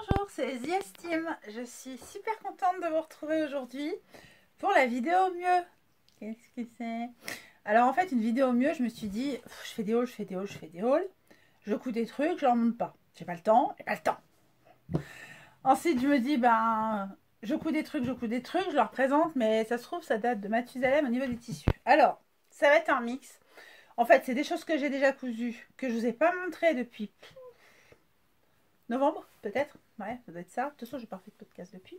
Bonjour, c'est The Esteem. Je suis super contente de vous retrouver aujourd'hui pour la vidéo mieux. Qu'est-ce que c'est? Alors en fait, une vidéo mieux, je me suis dit, je fais des hauls, je fais des hauls, je fais des hauls. Je couds des trucs, je leur montre pas. J'ai pas le temps, j'ai pas le temps. Ensuite, je me dis, ben, je couds des trucs, je leur présente, mais ça se trouve, ça date de Mathusalem au niveau des tissus. Alors, ça va être un mix. En fait, c'est des choses que j'ai déjà cousues, que je vous ai pas montré depuis novembre, peut-être. Ouais, ça doit être ça. De toute façon, j'ai pas fait de podcast depuis.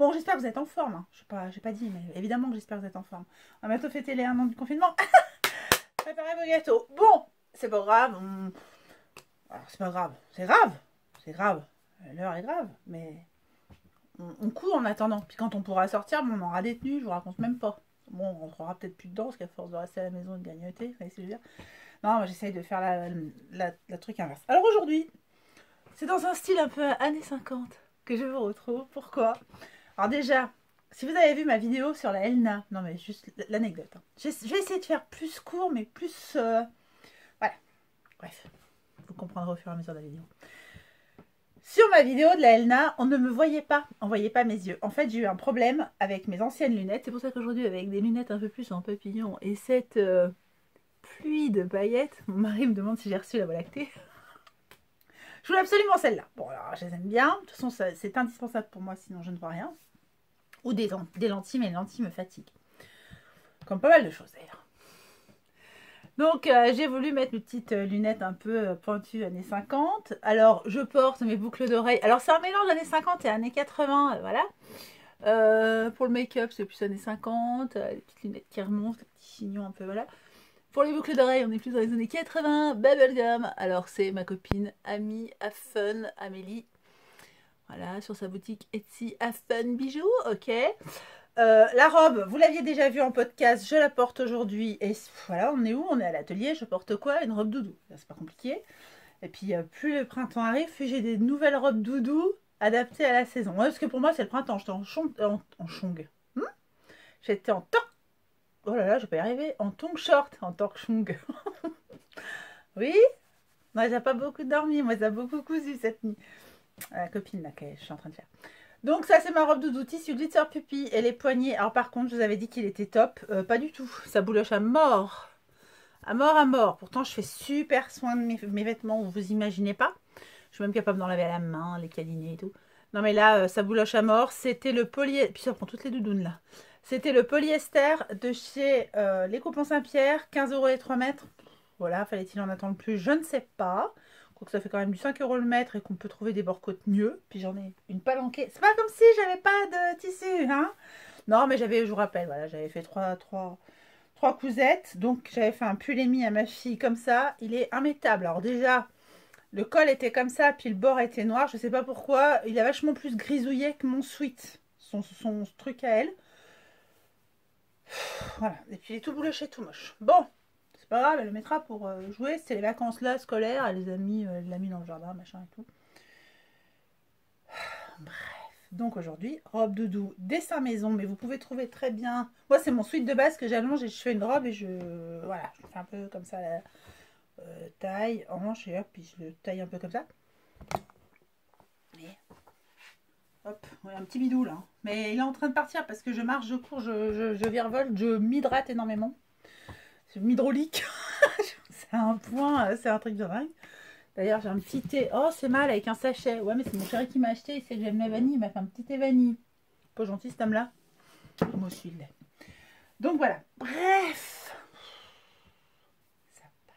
Bon, j'espère que vous êtes en forme. Hein. J'ai pas dit, mais évidemment que j'espère que vous êtes en forme. On va bientôt fêter les 1 an du confinement. Préparez vos gâteaux. Bon, c'est pas grave. Alors, c'est pas grave. C'est grave. C'est grave. L'heure est grave, mais on coud en attendant. Puis quand on pourra sortir, bon, on aura des tenues, je vous raconte même pas. Bon, on rentrera peut-être plus dedans, parce qu'à force de rester à la maison et de grignoter, vous voyez ce que je veux dire. Non, j'essaye de faire la truc inverse. Alors aujourd'hui, c'est dans un style un peu années 50 que je vous retrouve. Pourquoi? Alors déjà, si vous avez vu ma vidéo sur la Elna, non mais juste l'anecdote. Hein. Je vais essayer de faire plus court, mais plus... voilà. Bref, vous comprendrez au fur et à mesure de la vidéo. Sur ma vidéo de la Elna, on ne me voyait pas. On ne voyait pas mes yeux. En fait, j'ai eu un problème avec mes anciennes lunettes. C'est pour ça qu'aujourd'hui, avec des lunettes un peu plus en papillon et cette pluie de paillettes, mon mari me demande si j'ai reçu la Voie lactée. Je voulais absolument celle-là. Bon, alors, je les aime bien. De toute façon, c'est indispensable pour moi, sinon je ne vois rien. Ou des lentilles, mais les lentilles me fatiguent. Comme pas mal de choses, d'ailleurs. Donc, j'ai voulu mettre une petite lunette un peu pointue années 50. Alors, je porte mes boucles d'oreilles. Alors, c'est un mélange années 50 et années 80, voilà. Pour le make-up, c'est plus années 50. Les petites lunettes qui remontent, les petits chignons un peu, voilà. Pour les boucles d'oreilles, on est plus dans les années 80, bubblegum. Alors, c'est ma copine Ami Fun Amélie. Voilà, sur sa boutique Etsy Fun Bijoux, ok. La robe, vous l'aviez déjà vue en podcast, je la porte aujourd'hui. Et voilà, on est où? On est à l'atelier, je porte quoi? Une robe doudou. C'est pas compliqué. Et puis, plus le printemps arrive, plus j'ai des nouvelles robes doudou adaptées à la saison. Ouais, parce que pour moi, c'est le printemps. J'étais en chong. J'étais en temps. Oh là là, je vais pas y arriver. En tongue short, en tant que chong. Oui? Moi, j'ai pas beaucoup dormi. Moi, ça a beaucoup cousu cette nuit. La copine là que je suis en train de faire. Donc ça, c'est ma robe doudou tissu glitter pupi. Et les poignets, alors par contre, je vous avais dit qu'il était top. Pas du tout. Ça bouloche à mort. À mort, à mort. Pourtant, je fais super soin de mes vêtements. Vous imaginez pas. Je suis même capable d'en laver à la main, les câliner et tout. Non mais là, ça bouloche à mort. C'était le polyester. Puis ça prend toutes les doudounes là. C'était le polyester de chez Les Coupons Saint-Pierre, 15 € les 3 mètres. Voilà, fallait-il en attendre plus? Je ne sais pas. Quoique ça fait quand même du 5 € le mètre et qu'on peut trouver des bords-côtes mieux. Puis j'en ai une palanquée. C'est pas comme si j'avais pas de tissu, hein? Non, mais j'avais, je vous rappelle, voilà, j'avais fait trois cousettes. Donc j'avais fait un pull émis à ma fille comme ça. Il est immétable. Alors déjà, le col était comme ça, puis le bord était noir. Je sais pas pourquoi. Il a vachement plus grisouillé que mon sweat. Son truc à elle. Voilà. Et puis il est tout bouloché, tout moche. Bon, c'est pas grave, elle le mettra pour jouer. C'était les vacances là, scolaires. Elle l'a mis dans le jardin, machin et tout. Bref. Donc aujourd'hui, robe doudou, dessin maison. Mais vous pouvez trouver très bien. Moi, c'est mon sweat de base que j'allonge et je fais une robe et voilà, je fais un peu comme ça la taille, hanche et hop, puis je le taille un peu comme ça. Et hop, ouais, un petit bidou là. Mais il est en train de partir parce que je marche, je cours, je virevolte, je m'hydrate énormément. Je m'hydraulique. C'est un point, c'est un truc de dingue. D'ailleurs, j'ai un petit thé. Oh, c'est mal avec un sachet. Ouais, mais c'est mon chéri qui m'a acheté. Il sait que j'aime la vanille. Il m'a fait un petit thé vanille. Pas gentil cet homme-là. Moi aussi, il l'est. Donc voilà. Bref. Ça part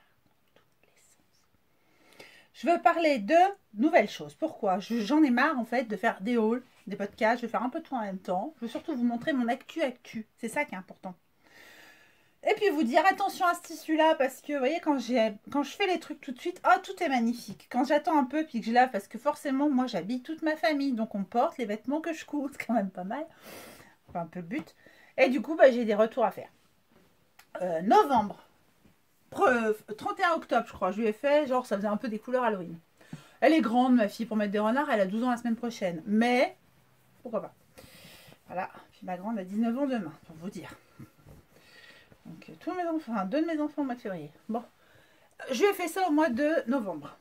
dans tous les sens. Je veux parler de nouvelles choses. Pourquoi? J'en ai marre en fait de faire des hauls, des podcasts. Je veux faire un peu de tout en même temps. Je veux surtout vous montrer mon actu. C'est ça qui est important. Et puis vous dire attention à ce tissu là parce que vous voyez quand je fais les trucs tout de suite, oh tout est magnifique. Quand j'attends un peu puis que je lave parce que forcément moi j'habille toute ma famille donc on porte les vêtements que je couds, c'est quand même pas mal. Enfin un peu le but. Et du coup bah, j'ai des retours à faire. Novembre, 31 octobre je crois, je lui ai fait genre ça faisait un peu des couleurs Halloween. Elle est grande ma fille pour mettre des renards, elle a 12 ans la semaine prochaine. Mais pourquoi pas. Voilà, puis ma grande a 19 ans demain pour vous dire. Donc tous mes enfants, enfin, 2 de mes enfants au mois de février. Bon, je lui ai fait ça au mois de novembre.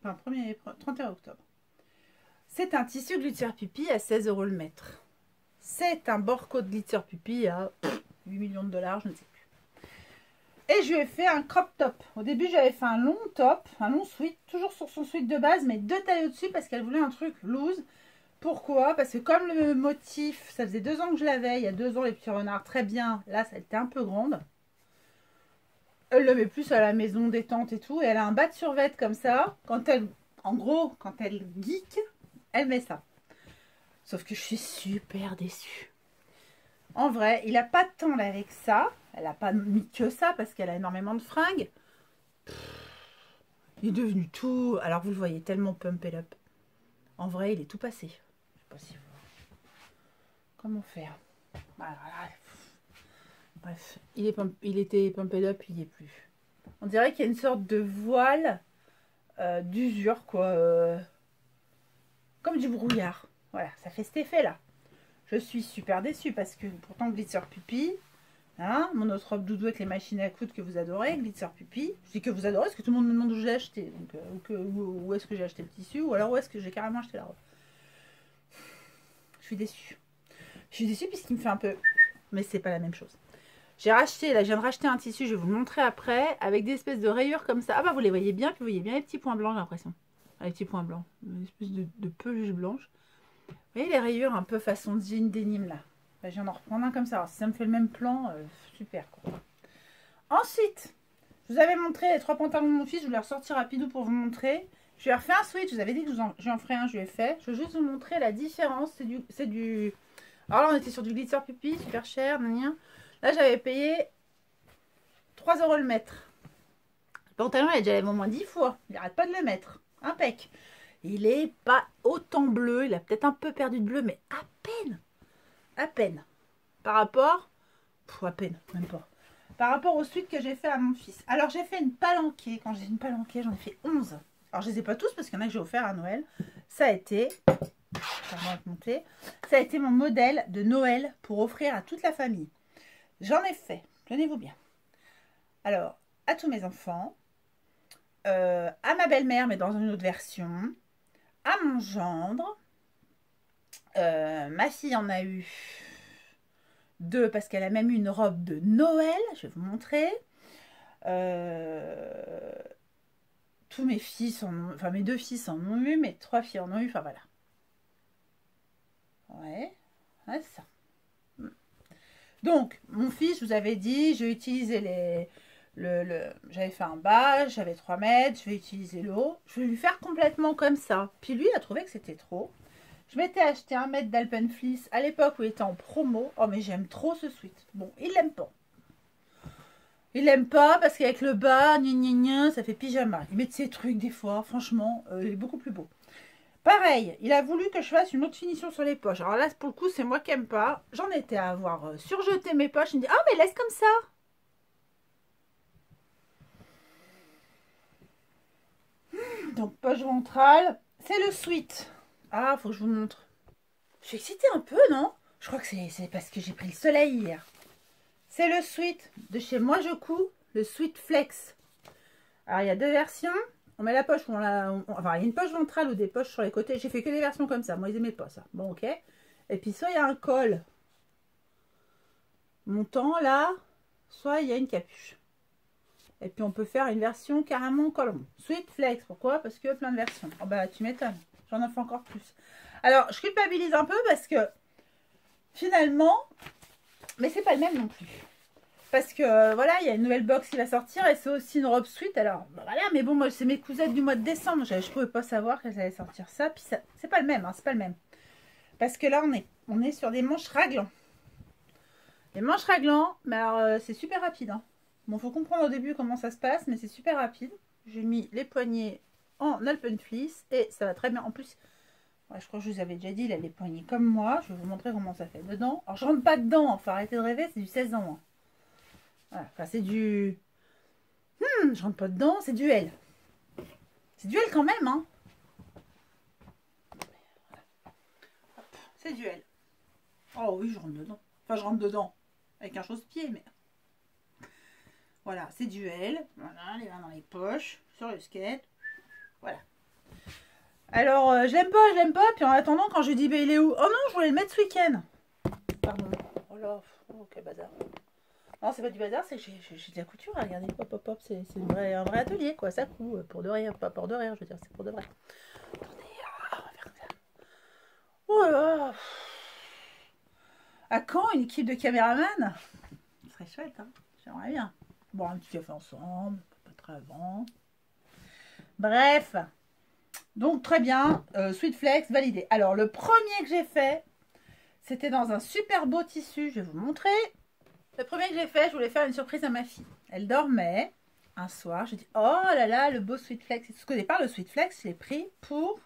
Enfin, 31 octobre. C'est un tissu glitter pupi à 16 € le mètre. C'est un Borco de glitter pupi à 8 millions de dollars, je ne sais plus. Et je lui ai fait un crop top. Au début, j'avais fait un long top, un long sweat, toujours sur son sweat de base, mais 2 tailles au-dessus parce qu'elle voulait un truc loose. Pourquoi? Parce que comme le motif, ça faisait 2 ans que je l'avais, il y a 2 ans les petits renards, très bien. Là, ça était un peu grande. Elle le met plus à la maison, détente et tout. Et elle a un bas de survêt comme ça. Quand elle, en gros, quand elle geek, elle met ça. Sauf que je suis super déçue. En vrai, il n'a pas de temps là avec ça. Elle n'a pas mis que ça parce qu'elle a énormément de fringues. Il est devenu tout... Alors vous le voyez, tellement pump it up. En vrai, il est tout passé. Je sais pas si vous... Comment faire? Voilà. Bref, il était pumped up, il n'y est plus. On dirait qu'il y a une sorte de voile d'usure, quoi. Comme du brouillard. Voilà, ça fait cet effet-là. Je suis super déçue parce que pourtant Glitter Pupi, hein, mon autre robe doudou avec les machines à coudre que vous adorez, Glitter Pupi. Je dis que vous adorez parce que tout le monde me demande où je l'ai acheté. Donc, où est-ce que j'ai acheté le tissu ou alors où est-ce que j'ai carrément acheté la robe. Je suis déçue. Je suis déçue puisqu'il me fait un peu... Mais c'est pas la même chose. J'ai racheté, là je viens de racheter un tissu, je vais vous le montrer après, avec des espèces de rayures comme ça. Ah bah vous les voyez bien, puis vous voyez bien les petits points blancs, j'ai l'impression. Les petits points blancs, une espèce de peluche blanche. Vous voyez les rayures un peu façon jean denim là. Bah, je viens d'en reprendre un comme ça. Alors, si ça me fait le même plan, super quoi. Ensuite, je vous avais montré les 3 pantalons de mon fils, je vais les ressortir rapidement pour vous montrer. Je lui ai refait un switch, je vous avais dit que j'en ferais un, je lui ai fait. Je veux juste vous montrer la différence, c'est du... Alors là on était sur du glitter pupi, super cher, nanana. Là, j'avais payé 3 € le mètre. Le pantalon, il a déjà lavé au moins 10 fois. Il n'arrête pas de le mettre. Impec. Il est pas autant bleu. Il a peut-être un peu perdu de bleu, mais à peine. À peine. Par rapport... à peine, même pas. Par rapport au suite que j'ai fait à mon fils. Alors, j'ai fait une palanquée. Quand j'ai une palanquée, j'en ai fait 11. Alors, je les ai pas tous parce qu'il y en a que j'ai offert à Noël. Ça a été... Ça a été mon modèle de Noël pour offrir à toute la famille. J'en ai fait, tenez-vous bien. Alors, à tous mes enfants, à ma belle-mère, mais dans une autre version, à mon gendre, ma fille en a eu 2 parce qu'elle a même eu une robe de Noël, je vais vous montrer. Tous mes fils en ont, enfin mes 2 fils en ont eu, mes 3 filles en ont eu, enfin voilà. Ouais, c'est ça. Donc, mon fils, je vous avais dit, j'ai utilisé j'avais fait un bas, j'avais 3 mètres, je vais utiliser l'eau. Je vais lui faire complètement comme ça. Puis lui, il a trouvé que c'était trop. Je m'étais acheté 1 mètre d'Alpenfleece à l'époque où il était en promo. Oh, mais j'aime trop ce sweat. Bon, il l'aime pas. Il l'aime pas parce qu'avec le bas, ça fait pyjama. Il met de ces trucs des fois, franchement, il est beaucoup plus beau. Pareil, il a voulu que je fasse une autre finition sur les poches. Alors là, pour le coup, c'est moi qui n'aime pas. J'en étais à avoir surjeté mes poches. Il me dit, ah, mais laisse comme ça. Donc, poche ventrale. C'est le sweat. Ah, faut que je vous montre. Je suis excitée un peu, non? Je crois que c'est parce que j'ai pris le soleil hier. C'est le sweat de chez Moi Je Couds, le sweat flex. Alors, il y a 2 versions. On met la poche, enfin, il y a une poche ventrale ou des poches sur les côtés. J'ai fait que des versions comme ça. Moi, ils n'aimaient pas ça. Bon, ok. Et puis, soit il y a un col montant là, soit il y a une capuche. Et puis, on peut faire une version carrément col rond. Sweat flex. Pourquoi? Parce que plein de versions. Oh, bah, tu m'étonnes. J'en ai fait encore plus. Alors, je culpabilise un peu parce que finalement, mais c'est pas le même non plus. Parce que voilà, il y a une nouvelle box qui va sortir et c'est aussi une robe sweat. Alors bah, voilà, mais bon, moi c'est mes cousettes du mois de décembre. Je pouvais pas savoir qu'elles allaient sortir ça. Puis ça, c'est pas le même, hein, c'est pas le même. Parce que là, on est sur des manches raglants. Les manches raglants, mais alors c'est super rapide. Hein. Bon, faut comprendre au début comment ça se passe, mais c'est super rapide. J'ai mis les poignets en Alpenfleece et ça va très bien. En plus, ouais, je crois que je vous avais déjà dit, il a les poignets comme moi. Je vais vous montrer comment ça fait dedans. Alors je rentre pas dedans, enfin arrêtez de rêver, c'est du 16 ans. Hein. Voilà, enfin c'est du... je rentre pas dedans, c'est du L. C'est du L quand même, hein. C'est du L. Oh oui, je rentre dedans. Enfin, je rentre dedans. Avec un chausse-pied, mais... Voilà, c'est du L. Voilà, les mains dans les poches, sur le skate. Voilà. Alors, je l'aime pas. Puis en attendant, quand je lui dis, bah, il est où? Oh non, je voulais le mettre ce week-end. Pardon. Oh là, oh, quel bazar. Non, c'est pas du bazar, c'est que j'ai de la couture. Regardez, hop, hop, hop, c'est un vrai atelier, quoi. Ça coûte pour de rien, pas pour de rien, je veux dire, c'est pour de vrai. Attendez, on va faire ça. Oh là. À quand une équipe de caméramans? Ce serait chouette, hein. J'aimerais bien. Bon, un petit café ensemble, pas très avant. Bref. Donc, très bien. Sweet Flex, validé. Alors, le premier que j'ai fait, c'était dans un super beau tissu. Je vais vous montrer. Le premier que j'ai fait, je voulais faire une surprise à ma fille. Elle dormait. Un soir, je dis, oh là là, le beau Sweet Flex. Et tout ce que au départ, le Sweet Flex, je l'ai pris pour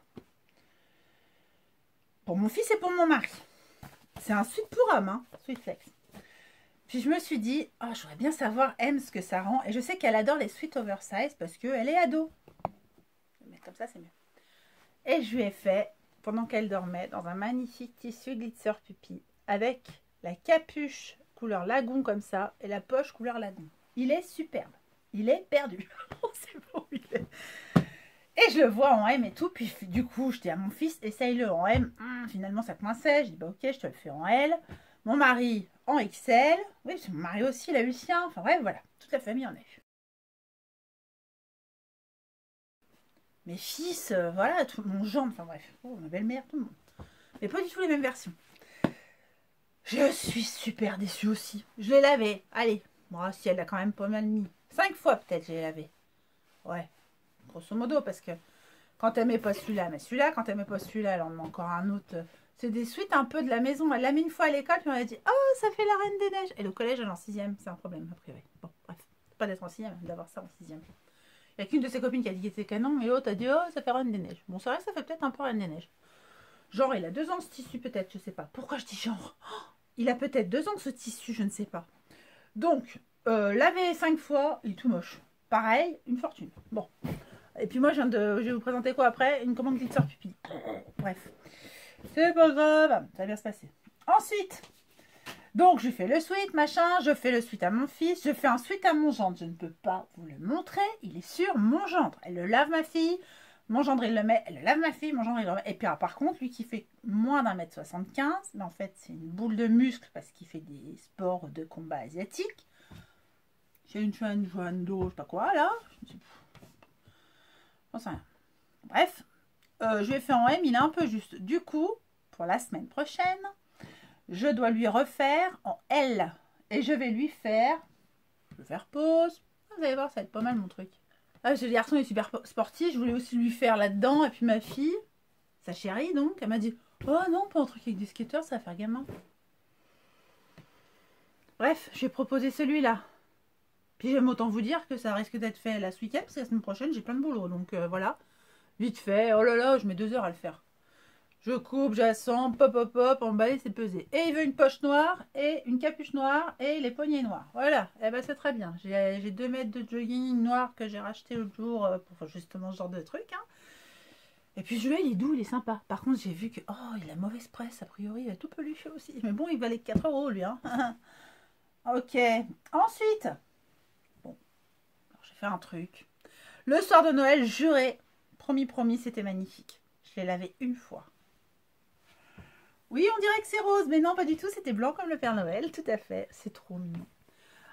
mon fils et pour mon mari. C'est un sweat pour homme, hein, Sweet Flex. Puis je me suis dit, oh, je voudrais bien savoir, M, ce que ça rend. Et je sais qu'elle adore les sweats oversize parce qu'elle est ado. Mais comme ça, c'est mieux. Et je lui ai fait, pendant qu'elle dormait, dans un magnifique tissu glitzer pupille, avec la capuche couleur lagon comme ça, et la poche couleur lagon. Il est superbe. Il est perdu. C'est bon, il est. Et je le vois en M et tout. Puis du coup, je dis à mon fils, essaye-le en M. Finalement, ça coinçait. Je dis, bah ok, je te le fais en L. Mon mari en XL. Oui, parce que mon mari aussi, il a eu le sien. Enfin bref, voilà. Toute la famille en a eu. Mes fils, voilà, tout mon gendre. Enfin bref, oh, ma belle-mère, tout le monde. Mais pas du tout les mêmes versions. Je suis super déçue aussi. Je l'ai lavé. Allez, moi, si elle a quand même pas mal mis. 5 fois peut-être, je l'ai lavé. Ouais, grosso modo, parce que quand elle met pas celui-là, elle met celui-là. Quand elle met pas celui-là, elle en met encore un autre. C'est des suites un peu de la maison. Elle l'a mis une fois à l'école, puis on a dit, oh, ça fait la Reine des Neiges. Et le collège, elle est en 6e. C'est un problème, a priori. Bon, bref. Pas d'être en 6e, d'avoir ça en 6e. Il n'y a qu'une de ses copines qui a dit qu'il était canon, mais l'autre a dit, oh, ça fait Reine des Neiges. Bon, c'est vrai que ça fait peut-être un peu Reine des Neiges. Genre, il a 2 ans ce tissu, peut-être, je sais pas. Pourquoi je dis genre? Il a peut-être 2 ans ce tissu, je ne sais pas. Donc, laver 5 fois, il est tout moche. Pareil, une fortune. Bon. Et puis moi, je vais vous présenter quoi après? Une commande glitzer pupille. Bref. C'est pas grave, ça va bien se passer. Ensuite, donc je fais le sweat, machin, je fais le sweat à mon fils, je fais un sweat à mon gendre. Je ne peux pas vous le montrer, il est sur mon gendre. Elle le lave ma fille, mon gendre il le met, elle le lave ma fille, mon gendre il le met. Et puis par contre, lui qui fait moins d'1m75, mais en fait c'est une boule de muscle parce qu'il fait des sports de combat asiatiques. J'ai une Juan d'eau, je sais pas quoi là. J'en sais rien. Bref, je l'ai fait en M, il est un peu juste. Du coup, pour la semaine prochaine, je dois lui refaire en L. Et je vais lui faire... Je vais faire pause. Vous allez voir, ça va être pas mal mon truc. Ah, ce garçon est super sportif. Je voulais aussi lui faire là-dedans. Et puis ma fille, sa chérie donc, elle m'a dit, oh non, pas un truc avec des skateurs, ça va faire gamin. Bref, je vais proposer celui-là. Puis j'aime autant vous dire que ça risque d'être fait la ce week-end, parce que la semaine prochaine, j'ai plein de boulot. Donc voilà, vite fait. Oh là là, je mets 2 heures à le faire. Je coupe, j'assemble, pop, pop, pop, emballer, c'est pesé. Et il veut une poche noire, et une capuche noire, et les poignets noirs. Voilà, et ben c'est très bien. J'ai 2 mètres de jogging noir que j'ai racheté l'autre jour pour justement ce genre de truc. Hein. Et puis celui-là, il est doux, il est sympa. Par contre, j'ai vu que, oh, il a mauvaise presse, a priori, il a tout peluché aussi. Mais bon, il valait 4 € lui. Hein. Ok, ensuite... J'ai fait un truc. Le soir de Noël, juré, promis, c'était magnifique. Je l'ai lavé une fois. Oui, on dirait que c'est rose, mais non, pas du tout. C'était blanc comme le Père Noël, tout à fait. C'est trop mignon.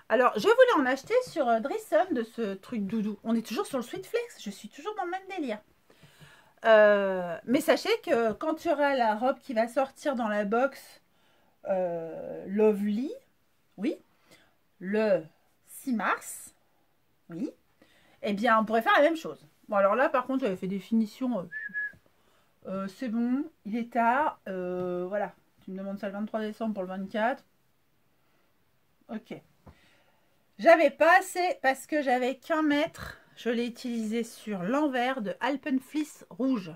Alors, je voulais en acheter sur Drissum de ce truc doudou. On est toujours sur le Sweet Flex. Je suis toujours dans le même délire. Mais sachez que quand tu auras la robe qui va sortir dans la box Lovely, oui, le 6 mars, oui, eh bien, on pourrait faire la même chose. Bon, alors là, par contre, j'avais fait des finitions. C'est bon, il est tard. Voilà, tu me demandes ça le 23 décembre pour le 24. Ok. J'avais pas assez parce que j'avais qu'un mètre. Je l'ai utilisé sur l'envers de Alpenfleece rouge.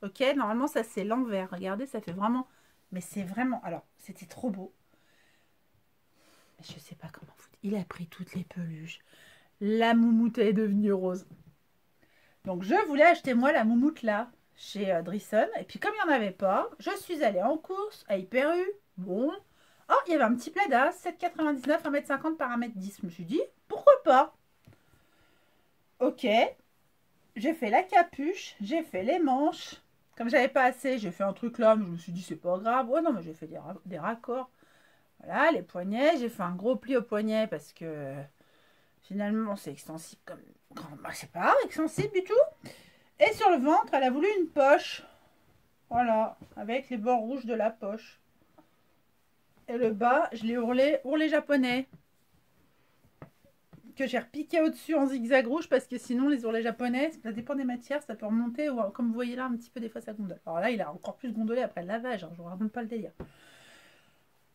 Ok, normalement, ça c'est l'envers. Regardez, ça fait vraiment... Mais c'est vraiment... Alors, c'était trop beau. Mais je sais pas comment vous... Il a pris toutes les peluches. La moumoute est devenue rose. Donc, je voulais acheter, moi, la moumoute là, chez Drissum. Et puis, comme il n'y en avait pas, je suis allée en course à Hyper U. Bon. Oh, il y avait un petit plaidas, 7,99, 1m50 par 1m10. Je me suis dit, pourquoi pas? Ok. J'ai fait la capuche, j'ai fait les manches. Comme j'avais pas assez, j'ai fait un truc là, mais je me suis dit c'est pas grave. Oh non, mais j'ai fait des raccords. Voilà, les poignets. J'ai fait un gros pli au poignet parce que finalement c'est extensible comme grand. Bah, c'est pas extensible du tout. Et sur le ventre, elle a voulu une poche. Voilà, avec les bords rouges de la poche. Et le bas, je l'ai ourlet japonais. Que j'ai repiqué au-dessus en zigzag rouge parce que sinon les ourlets japonais, ça dépend des matières, ça peut remonter ou comme vous voyez là un petit peu des fois ça gondole. Alors là il a encore plus gondolé après le lavage, hein, je vous raconte pas le délire.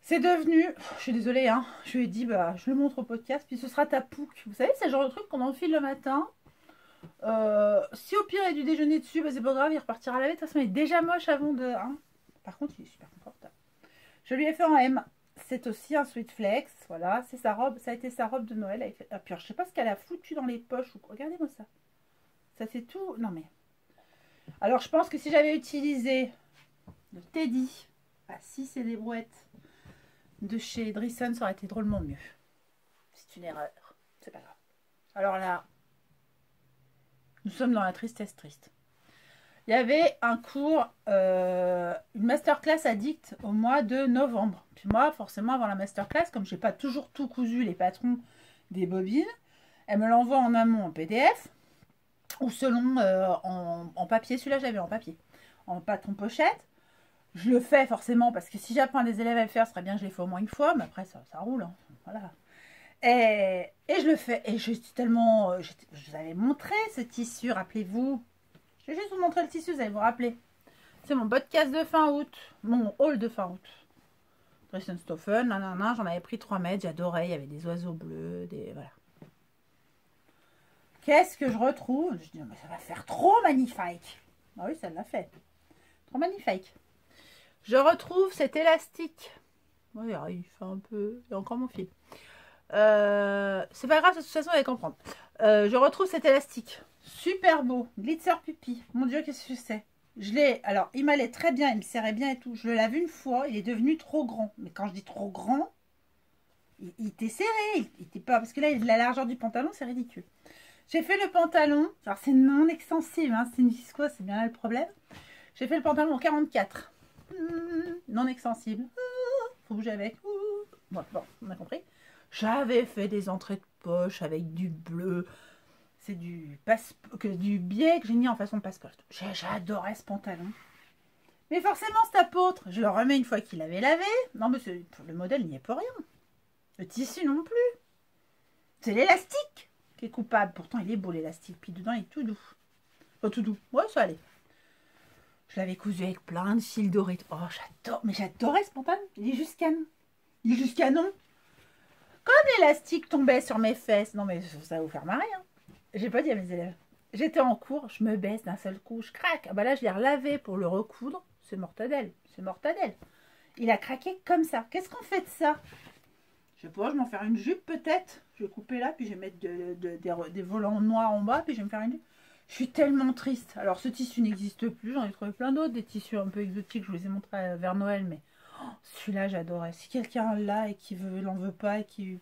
C'est devenu, je suis désolée, hein, je lui ai dit bah je le montre au podcast puis ce sera ta pouque. Vous savez c'est le genre de truc qu'on enfile le matin. Si au pire il y a du déjeuner dessus, bah, c'est pas grave, il repartira à laver. De toute façon il est déjà moche avant de... Hein. Par contre il est super confortable. Je lui ai fait en M. C'est aussi un sweet flex, voilà, c'est sa robe, ça a été sa robe de Noël. Avec... Ah, puis, je sais pas ce qu'elle a foutu dans les poches. Regardez-moi ça. Ça c'est tout. Non mais. Alors je pense que si j'avais utilisé le Teddy à 6 et des brouettes de chez Driessen, ça aurait été drôlement mieux. C'est une erreur. C'est pas grave. Alors là, nous sommes dans la tristesse triste. Il y avait un cours, une masterclass addict au mois de novembre. Puis moi, forcément, avant la masterclass, comme je n'ai pas toujours tout cousu les patrons des bobines, elle me l'envoie en amont en PDF ou selon en papier. Celui-là, j'avais en papier. En patron pochette. Je le fais forcément parce que si j'apprends à des élèves à le faire, ce serait bien que je l'ai fait au moins une fois. Mais après, ça roule. Hein. Voilà. Et je le fais. Et je suis tellement... je vous avais montré ce tissu, rappelez-vous. Je vais juste vous montrer le tissu, vous allez vous rappeler. C'est mon podcast de fin août. Mon haul de fin août. Dressenstoffen, nanana, j'en avais pris 3 mètres, j'adorais. Il y avait des oiseaux bleus, des... Voilà. Qu'est-ce que je retrouve? Je dis, mais ça va faire trop magnifique. Ah oui, ça l'a fait. Trop magnifique. Je retrouve cet élastique. Oui, il fait un peu... Il y a encore mon fil. C'est pas grave, de toute façon, vous allez comprendre. Je retrouve cet élastique. Super beau. Glitzer pupi. Mon Dieu, qu'est-ce que c'est? Je l'ai... Alors, il m'allait très bien, il me serrait bien et tout. Je le lave une fois, il est devenu trop grand. Mais quand je dis trop grand, il était serré. Il était pas... Parce que là, la largeur du pantalon, c'est ridicule. J'ai fait le pantalon. Alors, c'est non extensible. Hein, c'est une viscose, c'est bien là le problème. J'ai fait le pantalon en 44. Non extensible. Faut bouger avec. Bon, on a compris. J'avais fait des entrées de poche avec du bleu. C'est du biais que j'ai mis en façon de passe-poste. J'adorais ce pantalon. Mais forcément, c'est apôtre. Je le remets une fois qu'il avait lavé. Non, mais le modèle n'y est pour rien. Le tissu non plus. C'est l'élastique qui est coupable. Pourtant, il est beau l'élastique. Puis dedans, il est tout doux. Pas tout doux. Ouais, ça allait. Je l'avais cousu avec plein de fils dorés. Oh, j'adore. Mais j'adorais ce pantalon. Il est juste canon. Il est juste canon. Comme l'élastique tombait sur mes fesses. Non, mais ça va vous faire marrer. Hein. J'ai pas dit à mes élèves. J'étais en cours, je me baisse d'un seul coup, je craque. Ah bah là, je l'ai relavé pour le recoudre. C'est mortadelle. C'est mortadelle. Il a craqué comme ça. Qu'est-ce qu'on fait de ça? Je sais pas, je vais m'en faire une jupe peut-être. Je vais couper là, puis je vais mettre des volants noirs en bas, puis je vais me faire une jupe. Je suis tellement triste. Alors, ce tissu n'existe plus. J'en ai trouvé plein d'autres, des tissus un peu exotiques. Je vous les ai montrés vers Noël, mais celui-là, j'adorais. Si quelqu'un l'a et qui l'en veut pas et qui...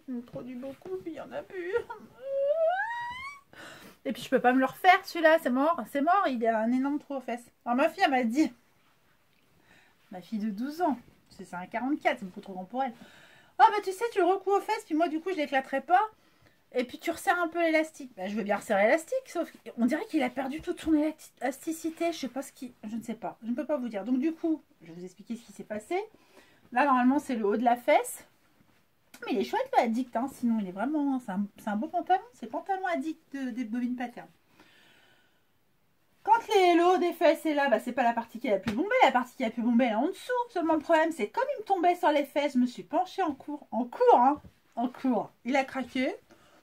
Il me produit beaucoup, puis il y en a plus. Et puis je peux pas me le refaire celui-là, c'est mort, il a un énorme trou aux fesses. Alors ma fille elle m'a dit, ma fille de 12 ans, c'est un 44, c'est beaucoup trop grand pour elle. Oh bah tu sais, tu le recouds aux fesses, puis moi du coup je l'éclaterai pas. Et puis tu resserres un peu l'élastique. Bah, je veux bien resserrer l'élastique, sauf qu'on dirait qu'il a perdu toute son élasticité. Je sais pas ce qui... Je ne sais pas, je ne peux pas vous dire. Donc du coup, je vais vous expliquer ce qui s'est passé. Là normalement c'est le haut de la fesse. Mais il est chouette le addict, hein. Sinon il est vraiment... C'est un beau pantalon, c'est le pantalon addict des bobines patternes. Quand le haut des fesses est là, bah, c'est pas la partie qui a pu bomber, la partie qui a pu bomber elle est en dessous. Seulement le problème c'est comme il me tombait sur les fesses, je me suis penchée en cours, hein, en cours. Il a craqué.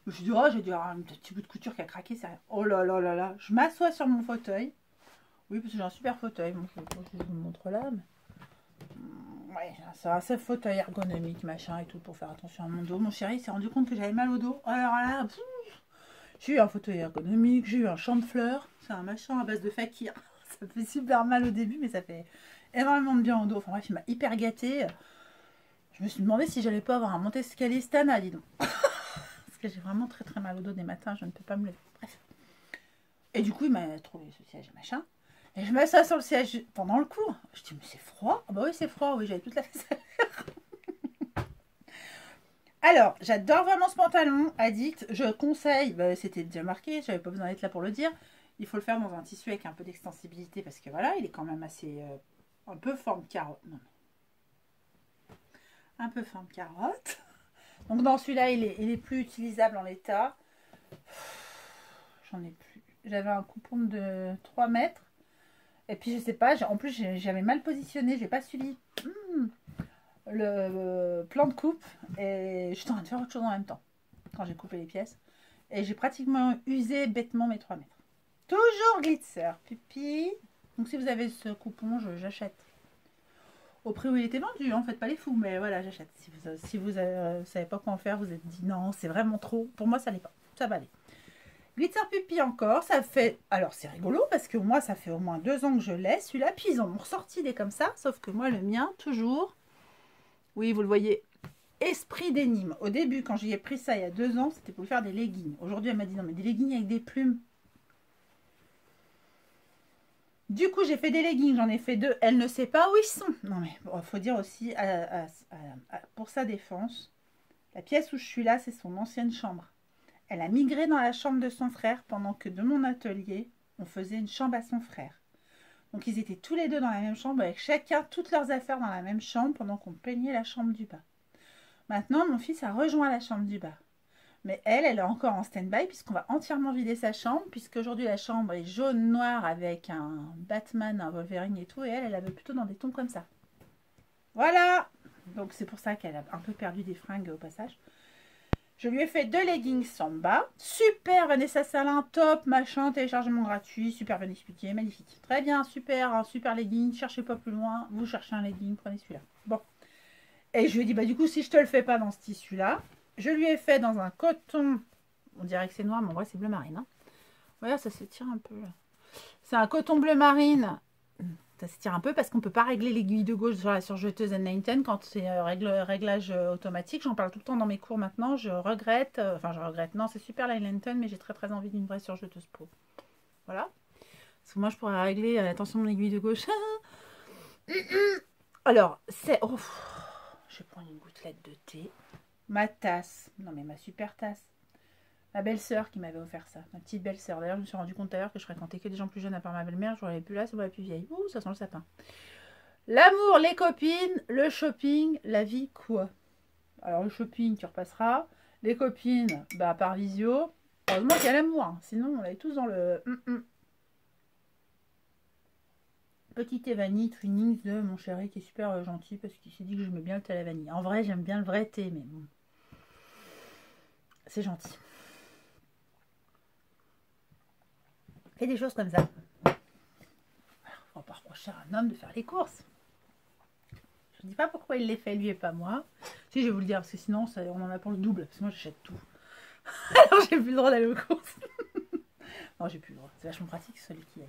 Je me suis dit, oh j'ai dû avoir un petit bout de couture qui a craqué, c'est rien. Oh là là là là, je m'assois sur mon fauteuil. Oui, parce que j'ai un super fauteuil, bon, je vous le montre là, mais... Ouais, c'est un seul fauteuil ergonomique, machin et tout, pour faire attention à mon dos. Mon chéri s'est rendu compte que j'avais mal au dos. Alors là, j'ai eu un fauteuil ergonomique, j'ai eu un champ de fleurs. C'est un machin à base de fakir. Ça fait super mal au début, mais ça fait énormément de bien au dos. Enfin bref, il m'a hyper gâtée. Je me suis demandé si j'allais pas avoir un monte-escalier Stana, dis donc. Parce que j'ai vraiment très très mal au dos des matins, je ne peux pas me lever. Bref. Et du coup, il m'a trouvé ce siège et machin. Et je m'assois sur le siège pendant le cours. Je dis, mais c'est froid. Ah bah oui, c'est froid. Oui, j'avais toute la face à l'air. Alors, j'adore vraiment ce pantalon. Addict. Je conseille. Bah, c'était déjà marqué. J'avais pas besoin d'être là pour le dire. Il faut le faire dans un tissu avec un peu d'extensibilité parce que voilà, il est quand même assez... un peu forme carotte. Non, un peu forme carotte. Donc dans celui-là, il est plus utilisable en l'état. J'en ai plus. J'avais un coupon de 3 mètres. Et puis je sais pas, en plus j'avais mal positionné, j'ai pas suivi le plan de coupe. Et j'étais en train de faire autre chose en même temps. Quand j'ai coupé les pièces. Et j'ai pratiquement usé bêtement mes 3 mètres. Toujours glitzer, pipi. Donc si vous avez ce coupon, j'achète. Au prix où il était vendu, hein, faites pas les fous, mais voilà, j'achète. Si vous savez pas quoi en faire, vous êtes dit non, c'est vraiment trop. Pour moi, ça l'est pas. Ça va aller. Glitzer Puppy encore, ça fait... Alors c'est rigolo parce que moi, ça fait au moins 2 ans que je l'ai, celui-là. Puis ils en ont ressorti des comme ça, sauf que moi, le mien, toujours... Oui, vous le voyez, esprit d'énigme. Au début, quand j'y ai pris ça il y a 2 ans, c'était pour faire des leggings. Aujourd'hui, elle m'a dit non, mais des leggings avec des plumes. Du coup, j'ai fait des leggings, j'en ai fait 2. Elle ne sait pas où ils sont. Non, mais il faut dire aussi, pour sa défense, la pièce où je suis là, c'est son ancienne chambre. Elle a migré dans la chambre de son frère pendant que de mon atelier, on faisait une chambre à son frère. Donc, ils étaient tous les deux dans la même chambre, avec chacun toutes leurs affaires dans la même chambre pendant qu'on peignait la chambre du bas. Maintenant, mon fils a rejoint la chambre du bas. Mais elle est encore en stand-by puisqu'on va entièrement vider sa chambre. Puisqu'aujourd'hui la chambre est jaune-noir avec un Batman, un Wolverine et tout. Et elle avait plutôt dans des tons comme ça. Voilà. Donc c'est pour ça qu'elle a un peu perdu des fringues au passage. Je lui ai fait 2 leggings Samba. Super Vanessa Salin, top, machin, téléchargement gratuit. Super bien expliqué, magnifique. Très bien, super, un super legging. Cherchez pas plus loin. Vous cherchez un legging, prenez celui-là. Bon. Et je lui ai dit, bah du coup, si je te le fais pas dans ce tissu-là, je lui ai fait dans un coton, on dirait que c'est noir, mais en vrai c'est bleu marine. Hein. Voilà, ça s'étire un peu. C'est un coton bleu marine. Ça s'étire un peu parce qu'on ne peut pas régler l'aiguille de gauche sur la surjeteuse N910 quand c'est réglage automatique. J'en parle tout le temps dans mes cours maintenant. Je regrette. Enfin, je regrette. Non, c'est super la N910, mais j'ai très envie d'une vraie surjeteuse pro. Voilà. Parce que moi, je pourrais régler. Attention, mon aiguille de gauche. Alors, c'est... Oh, je vais prendre une gouttelette de thé. Ma tasse, non mais ma super tasse. Ma belle-sœur qui m'avait offert ça, ma petite belle-sœur. D'ailleurs, je me suis rendu compte d'ailleurs que je fréquentais que des gens plus jeunes à part ma belle-mère. Je l'avais plus là, c'est moi la plus vieille. Ouh, ça sent le sapin. L'amour, les copines, le shopping, la vie, quoi. Alors, le shopping, tu repasseras. Les copines, bah, par visio. Heureusement qu'il y a l'amour, hein. Sinon, on l'avait tous dans le... Petit thé vanille Twinings de mon chéri qui est super gentil parce qu'il s'est dit que j'aimais bien le thé à la vanille. En vrai, j'aime bien le vrai thé, mais bon. C'est gentil. Fait des choses comme ça. On va pas reprocher à un homme de faire les courses. Je ne dis pas pourquoi il les fait lui et pas moi. Si, je vais vous le dire parce que sinon on en a pour le double. Parce que moi j'achète tout. Alors j'ai plus le droit d'aller aux courses. Non, j'ai plus le droit. C'est vachement pratique celui qui aille.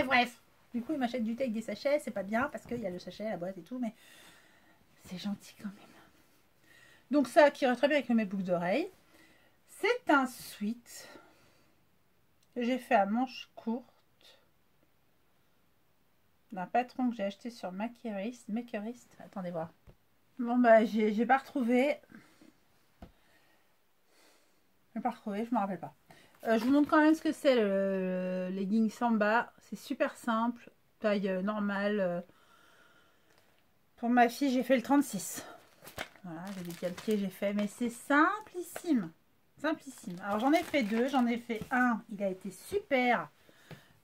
Bref. Du coup, il m'achète du thé avec des sachets. C'est pas bien parce qu'il y a le sachet, la boîte et tout. Mais c'est gentil quand même. Donc ça qui irait très bien avec mes boucles d'oreilles. C'est un sweat que j'ai fait à manches courtes d'un patron que j'ai acheté sur Makerist. Attendez voir. Bon bah j'ai pas retrouvé. Je me rappelle pas. Je vous montre quand même ce que c'est le legging Samba. C'est super simple, taille normale. Pour ma fille, j'ai fait le 36. Voilà, j'ai décalqué, j'ai fait, mais c'est simplissime. Simplissime. Alors j'en ai fait 2, j'en ai fait un, il a été super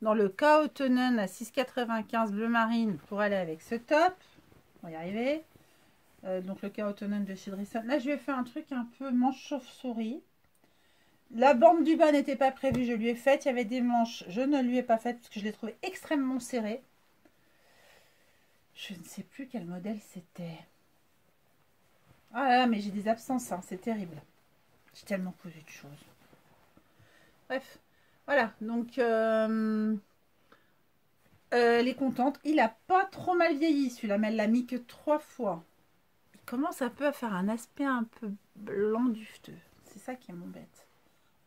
dans le Kaotonen à 6,95 bleu marine pour aller avec ce top. On va y arriver. Donc le Kaotonen de chez Drison. Là je lui ai fait un truc un peu manche chauve-souris. La bande du bas n'était pas prévue, je lui ai faite. Il y avait des manches, je ne lui ai pas faites parce que je l'ai trouvé extrêmement serré. Je ne sais plus quel modèle c'était. Ah là là, mais j'ai des absences, hein, c'est terrible. J'ai tellement posé de choses. Bref, voilà. Donc, elle est contente. Il a pas trop mal vieilli celui-là, mais elle l'a mis que 3 fois. Il commence un peu à faire un aspect un peu blanc dufteux. C'est ça qui m'embête.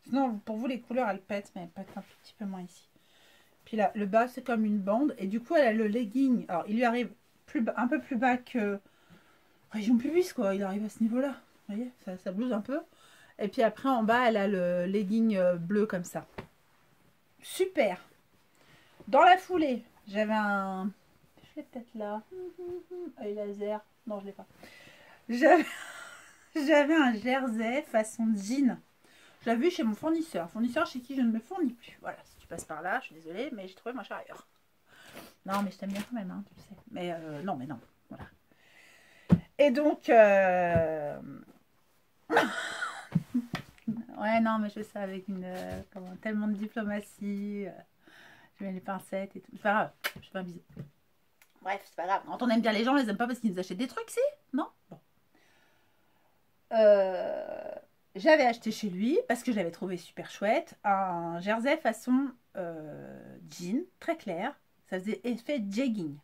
Sinon, pour vous, les couleurs, elles pètent, mais elles pètent un petit peu moins ici. Puis là, le bas, c'est comme une bande. Et du coup, elle a le legging. Alors, il lui arrive un peu plus bas que région pubis, quoi. Il arrive à ce niveau-là. Vous voyez, ça blouse un peu. Et puis après, en bas, elle a le legging bleu comme ça. Super. Dans la foulée, j'avais un... Je l'ai peut-être là. Œil laser. Non, je l'ai pas. J'avais un jersey façon jean. Je l'ai vu chez mon fournisseur. Fournisseur chez qui je ne me fournis plus. Voilà, si tu passes par là, je suis désolée, mais j'ai trouvé moins cher ailleurs. Non, mais je t'aime bien quand même, hein, tu le sais. Mais non, mais non. Voilà. Et donc... ouais, non, mais je fais ça avec tellement de diplomatie. Je mets les pincettes et tout. C'est pas grave, je fais un bisou. Bref, c'est pas grave. Quand on aime bien les gens, on les aime pas parce qu'ils nous achètent des trucs, si? Non? Bon. J'avais acheté chez lui, parce que je l'avais trouvé super chouette, un jersey façon jean, très clair. Ça faisait effet jegging.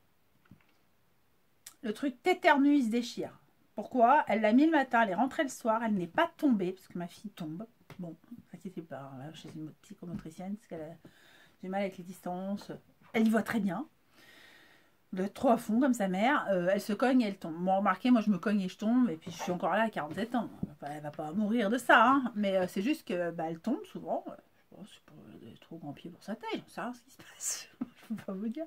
Le truc téternue, il se déchire. Pourquoi? Elle l'a mis le matin, elle est rentrée le soir, elle n'est pas tombée, parce que ma fille tombe. Bon, ne t'inquiétez pas, là, chez une psychomotricienne, parce qu'elle a du mal avec les distances. Elle y voit très bien. De trop à fond, comme sa mère. Elle se cogne et elle tombe. Bon, remarquez, moi je me cogne et je tombe, et puis je suis encore là à 47 ans. Elle va pas mourir de ça, hein. Mais c'est juste que elle tombe souvent. Je pense que c'est des trop grands pieds pour sa taille, j'en sais rien ce qui se passe. Je peux pas vous dire.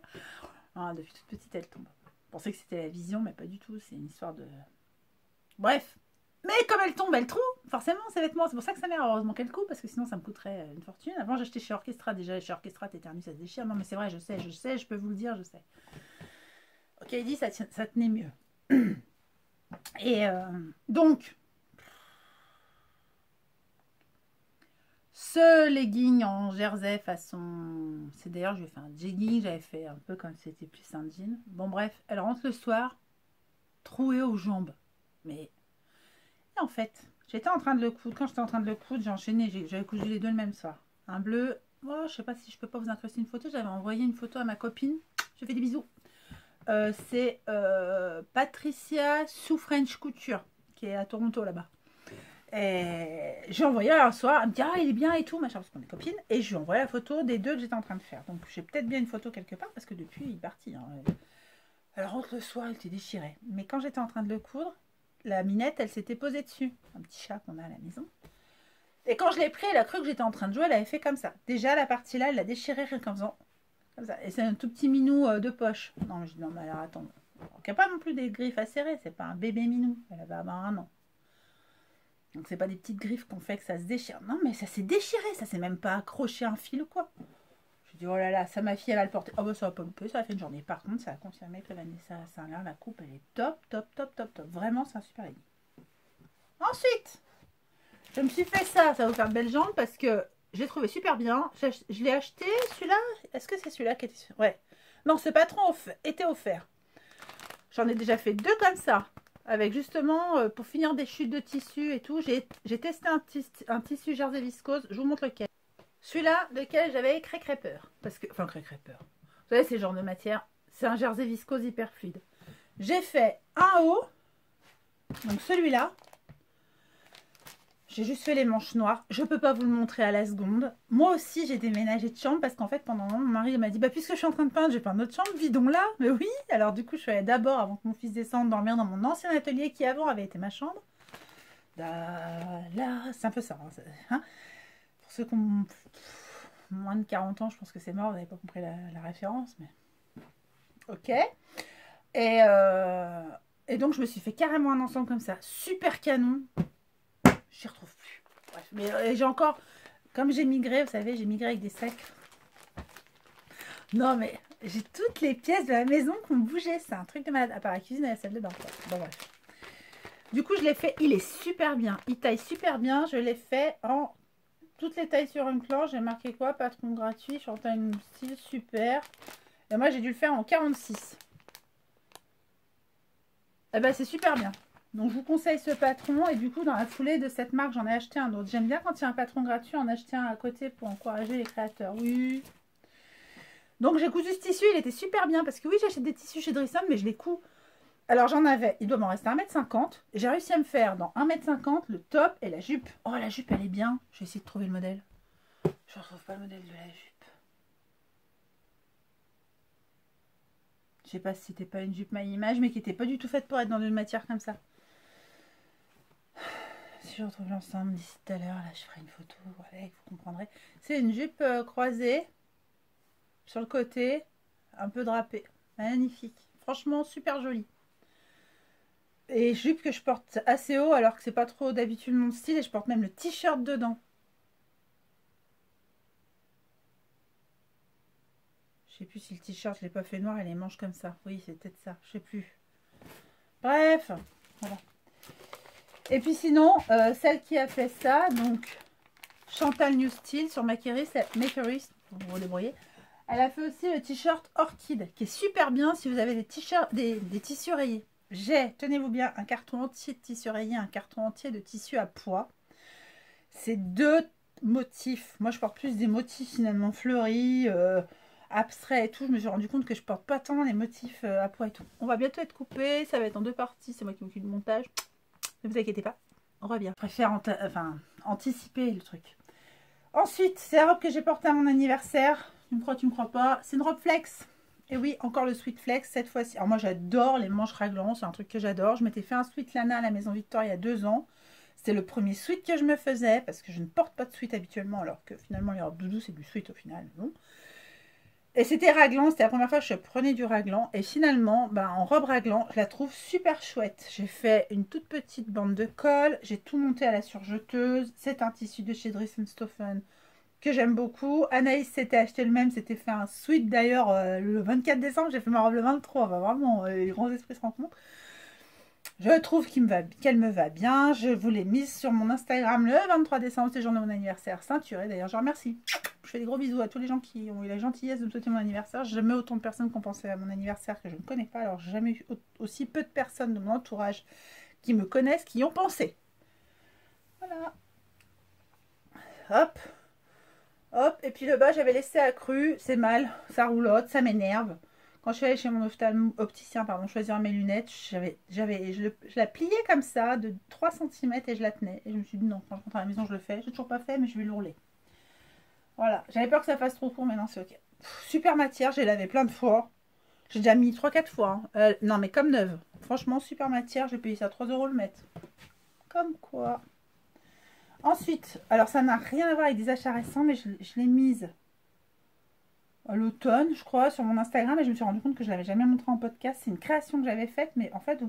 Ah, depuis toute petite, elle tombe. Je pensais que c'était la vision, mais pas du tout. C'est une histoire de... Bref. Mais comme elle tombe, elle trouve forcément ses vêtements. C'est pour ça que sa mère, heureusement qu'elle coupe, parce que sinon ça me coûterait une fortune. Avant, j'achetais chez Orchestra. Déjà, chez Orchestra, téternus, ça se déchire. Non, mais c'est vrai, je sais, je peux vous le dire, je sais. Ok, il dit ça tenait mieux. Et donc, ce legging en jersey façon... C'est d'ailleurs, je vais faire un jegging, j'avais fait un peu comme si c'était plus un jean. Bon, bref, elle rentre le soir, trouée aux jambes. Mais, et en fait, j'étais en train de le coudre. Quand j'étais en train de le coudre, j'ai enchaîné, j'avais cousu les deux le même soir. Un bleu, oh, je sais pas si je peux pas vous incruster une photo. J'avais envoyé une photo à ma copine. Je fais des bisous. C'est Patricia sous French Couture, qui est à Toronto là-bas. Et j'ai envoyé un soir, elle me dit ah il est bien et tout, machin, parce qu'on est copines, et je lui ai envoyé la photo des deux que j'étais en train de faire. Donc j'ai peut-être bien une photo quelque part, parce que depuis il est parti. Hein. Elle rentre le soir, elle était déchirée. Mais quand j'étais en train de le coudre, la minette, elle s'était posée dessus. Un petit chat qu'on a à la maison. Et quand je l'ai pris, elle a cru que j'étais en train de jouer, elle avait fait comme ça. Déjà la partie là, elle l'a déchirée rien qu'en faisant comme ça. Et c'est un tout petit minou de poche. Non, je dis non, mais alors attends. Il n'y a pas non plus des griffes à serrer, c'est pas un bébé minou. Elle va avoir un an. Donc c'est pas des petites griffes qu'on fait que ça se déchire. Non, mais ça s'est déchiré, ça s'est même pas accroché à un fil ou quoi. Je dis oh là là, ça ma fille elle va le porter. Oh bah ça va pas louper, ça a fait une journée. Par contre, ça a confirmé que Vanessa Saint-Lain, la coupe, elle est top, top, top, top, top. Vraiment, c'est un super legging. Ensuite, je me suis fait ça va vous faire de belles jambes parce que je l'ai trouvé super bien. Je l'ai acheté, celui-là. Est-ce que c'est celui-là qui était sur... Ouais. Non, ce patron était offert. J'en ai déjà fait deux comme ça. Avec justement, pour finir des chutes de tissu et tout. J'ai testé un tissu jersey viscose. Je vous montre lequel. Celui-là, lequel j'avais crêpeur. Parce que... Enfin, crêpeur. Vous savez, c'est le genre de matière. C'est un jersey viscose hyper fluide. J'ai fait un haut. Donc celui-là. J'ai juste fait les manches noires. Je ne peux pas vous le montrer à la seconde. Moi aussi, j'ai déménagé de chambre parce qu'en fait, pendant un moment, mon mari m'a dit bah, puisque je suis en train de peindre, j'ai peint notre chambre, vidons là. Mais oui, alors du coup, je suis allée d'abord, avant que mon fils descende, dormir dans mon ancien atelier qui avant avait été ma chambre. Là, c'est un peu ça. Hein. Pour ceux qui ont moins de 40 ans, je pense que c'est mort, vous n'avez pas compris la référence. Mais ok. Et donc, je me suis fait carrément un ensemble comme ça. Super canon. Je ne retrouve plus. Bref, mais j'ai encore, comme j'ai migré, vous savez, j'ai migré avec des sacs. Non, mais j'ai toutes les pièces de la maison qui ont bougé. C'est un truc de malade. À part la cuisine et la salle de bain. Bon, bref. Du coup, je l'ai fait. Il est super bien. Il taille super bien. Je l'ai fait en toutes les tailles sur une planche. J'ai marqué quoi? Patron gratuit. Je taille une style super. Et moi, j'ai dû le faire en 46. Eh ben, c'est super bien. Donc, je vous conseille ce patron. Et du coup, dans la foulée de cette marque, j'en ai acheté un autre. J'aime bien quand il y a un patron gratuit, en acheter un à côté pour encourager les créateurs. Oui. Donc, j'ai cousu ce tissu. Il était super bien. Parce que oui, j'achète des tissus chez Drisson, mais je les couds Alors j'en avais, il doit m'en rester 1,50 m. J'ai réussi à me faire dans 1,50 m le top et la jupe. Oh la jupe elle est bien. Je vais essayer de trouver le modèle. Je ne retrouve pas le modèle de la jupe. Je sais pas si c'était pas une jupe My Image, mais qui n'était pas du tout faite pour être dans une matière comme ça. Si je retrouve l'ensemble d'ici tout à l'heure, là je ferai une photo avec, vous comprendrez. C'est une jupe croisée sur le côté, un peu drapée. Magnifique. Franchement, super jolie. Et jupe que je porte assez haut alors que c'est pas trop d'habitude mon style et je porte même le t-shirt dedans. Je sais plus si le t-shirt je l'ai pas fait noir et les manches comme ça. Oui, c'est peut-être ça, je sais plus. Bref, voilà. Et puis sinon, celle qui a fait ça, donc Chantal New Style sur Makeris, pour vous débrouiller. Elle a fait aussi le t-shirt Orchid qui est super bien si vous avez des t-shirts, des tissus rayés. J'ai, tenez-vous bien, un carton entier de tissu rayé, un carton entier de tissu à pois. C'est deux motifs. Moi, je porte plus des motifs finalement fleuris, abstraits et tout. Je me suis rendu compte que je porte pas tant les motifs à pois et tout. On va bientôt être coupé. Ça va être en 2 parties. C'est moi qui m'occupe du montage. Ne vous inquiétez pas. On va bien. Je préfère anticiper le truc. Ensuite, c'est la robe que j'ai portée à mon anniversaire. Tu me crois, tu me crois pas. C'est une robe flex. Et oui, encore le sweat flex cette fois-ci. Alors moi, j'adore les manches raglantes. C'est un truc que j'adore. Je m'étais fait un sweat Lana à la Maison Victor il y a 2 ans. C'était le premier sweat que je me faisais parce que je ne porte pas de sweat habituellement alors que finalement les robes doudou c'est du sweat au final. Non. Et c'était raglan, c'était la première fois que je prenais du raglan et finalement en robe raglan je la trouve super chouette. J'ai fait une toute petite bande de colle, j'ai tout monté à la surjeteuse. C'est un tissu de chez Dries & Stephen que j'aime beaucoup. Anaïs s'était acheté le même, s'était fait un sweat d'ailleurs le 24 décembre, j'ai fait ma robe le 23, vraiment les grands esprits se rencontrent. Je trouve qu'elle me va bien. Je vous l'ai mise sur mon Instagram le 23 décembre, c'est le jour de mon anniversaire ceinturé. D'ailleurs, je remercie. Je fais des gros bisous à tous les gens qui ont eu la gentillesse de me souhaiter mon anniversaire. J'ai jamais autant de personnes qui ont pensé à mon anniversaire que je ne connais pas. Alors, j'ai jamais eu aussi peu de personnes de mon entourage qui me connaissent, qui y ont pensé. Voilà. Hop. Hop. Et puis le bas, j'avais laissé accru. C'est mal. Ça roulotte, ça m'énerve. Quand je suis allée chez mon opticien, choisir mes lunettes, je la pliais comme ça, de 3 cm et je la tenais. Et je me suis dit non, quand je rentre à la maison, je le fais. J'ai toujours pas fait, mais je vais l'ourler. Voilà, j'avais peur que ça fasse trop court, mais non, c'est ok. Super matière, j'ai lavé plein de fois. J'ai déjà mis 3-4 fois. Hein. Non, mais comme neuve. Franchement, super matière, j'ai payé ça 3 € le mètre. Comme quoi. Ensuite, alors ça n'a rien à voir avec des achats récents, mais je l'ai mise à l'automne, je crois, sur mon Instagram, et je me suis rendu compte que je ne l'avais jamais montré en podcast. C'est une création que j'avais faite, mais en fait,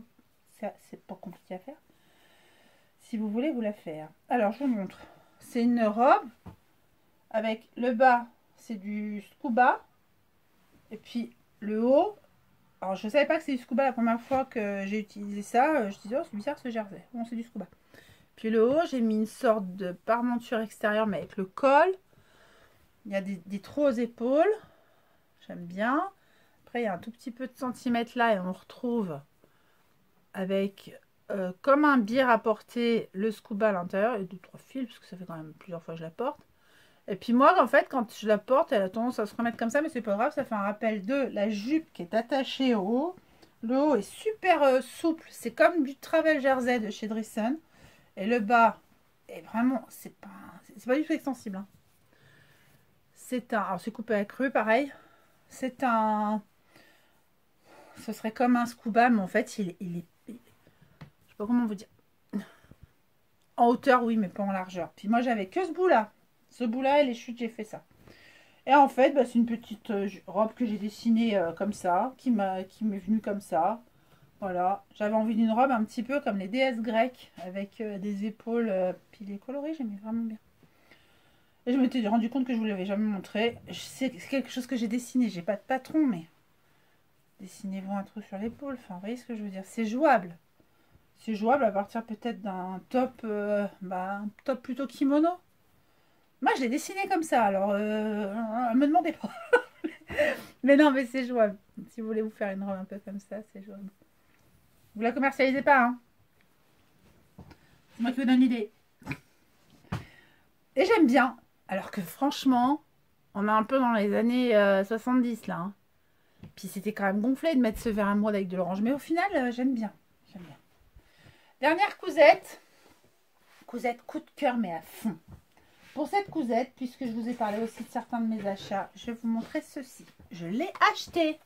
c'est pas compliqué à faire. Si vous voulez vous la faire. Alors, je vous montre. C'est une robe avec le bas, c'est du scuba, et puis le haut. Alors, je ne savais pas que c'est du scuba la première fois que j'ai utilisé ça. Je disais, oh, c'est bizarre ce jersey. Bon, c'est du scuba. Puis le haut, j'ai mis une sorte de parmenture extérieure, mais avec le col. Il y a des trous aux épaules. J'aime bien. Après, il y a un tout petit peu de centimètres là et on retrouve avec comme un biais rapporté le scuba à l'intérieur et 2-3 fils parce que ça fait quand même plusieurs fois que je la porte. Et puis moi, en fait, quand je la porte, elle a tendance à se remettre comme ça, mais c'est pas grave, ça fait un rappel de la jupe qui est attachée au haut. Le haut est super souple, c'est comme du travel jersey de chez Dries. Et le bas est vraiment, c'est pas du tout extensible. Hein. Alors c'est coupé à cru, pareil. C'est un... Ce serait comme un scuba, mais en fait, il est... Je sais pas comment vous dire. En hauteur, oui, mais pas en largeur. Puis moi, j'avais que ce bout-là. Ce bout-là et les chutes, j'ai fait ça. Et en fait, c'est une petite robe que j'ai dessinée comme ça, qui m'est venue comme ça. Voilà. J'avais envie d'une robe un petit peu comme les déesses grecques, avec des épaules pilées colorées. J'aimais vraiment bien. Et je m'étais rendu compte que je vous l'avais jamais montré. C'est quelque chose que j'ai dessiné. J'ai pas de patron, mais dessinez-vous un trou sur l'épaule. Enfin, vous voyez ce que je veux dire. C'est jouable. C'est jouable à partir peut-être d'un top, un top plutôt kimono. Moi, je l'ai dessiné comme ça. Alors, me demandez pas. Mais non, mais c'est jouable. Si vous voulez vous faire une robe un peu comme ça, c'est jouable. Vous la commercialisez pas, hein. C'est moi qui vous donne l'idée. Et j'aime bien. Alors que franchement, on est un peu dans les années 70 là. Hein. Puis c'était quand même gonflé de mettre ce vert émeraude avec de l'orange. Mais au final, j'aime bien. J'aime bien. Dernière cousette. Cousette coup de cœur, mais à fond. Pour cette cousette, puisque je vous ai parlé aussi de certains de mes achats, je vais vous montrer ceci. Je l'ai acheté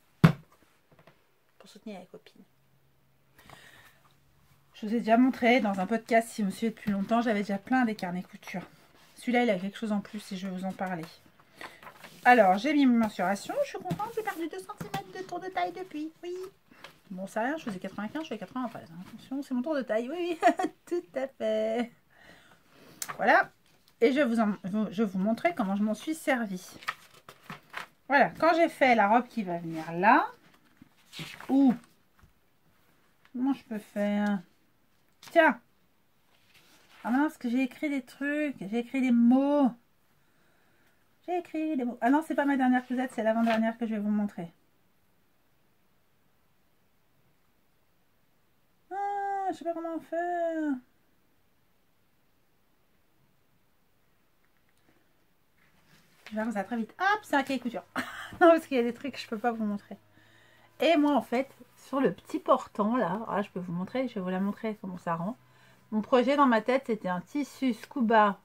pour soutenir les copines. Je vous ai déjà montré dans un podcast, si vous me suivez depuis longtemps, j'avais déjà plein des carnets couture. Celui-là, il a quelque chose en plus et je vais vous en parler. Alors, j'ai mis mes mensurations. Je suis contente, j'ai perdu 2 cm de tour de taille depuis. Oui. Bon, ça rien, je faisais 95, je fais 80. Enfin, attention, c'est mon tour de taille. Oui, oui, tout à fait. Voilà. Et je vais vous montrer comment je m'en suis servi. Voilà, quand j'ai fait la robe qui va venir là, ou comment je peux faire? Tiens. Ah non, parce que j'ai écrit des trucs, j'ai écrit des mots. J'ai écrit des mots. Ah non, c'est pas ma dernière cousette, c'est l'avant-dernière que je vais vous montrer. Ah, je sais pas comment faire. Je vais faire ça très vite. Hop, c'est un cahier couture. Non, parce qu'il y a des trucs que je peux pas vous montrer. Et moi, en fait, sur le petit portant, là, je peux vous montrer, je vais vous la montrer comment ça rend. Mon projet dans ma tête, c'était un tissu scuba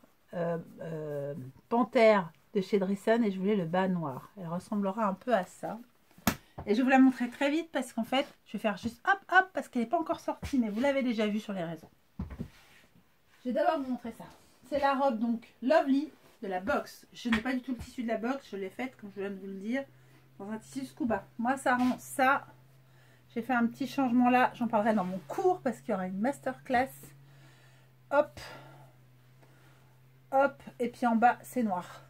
panthère de chez Driessen et je voulais le bas noir. Elle ressemblera un peu à ça. Et je vais vous la montrer très vite parce qu'en fait, je vais faire juste hop, hop, parce qu'elle n'est pas encore sortie, mais vous l'avez déjà vu sur les réseaux. Je vais d'abord vous montrer ça. C'est la robe, donc, Lovely de la box. Je n'ai pas du tout le tissu de la box, je l'ai faite, comme je viens de vous le dire, dans un tissu scuba. Moi, ça rend ça. J'ai fait un petit changement là, j'en parlerai dans mon cours parce qu'il y aura une masterclass. Hop, hop, et puis en bas, c'est noir.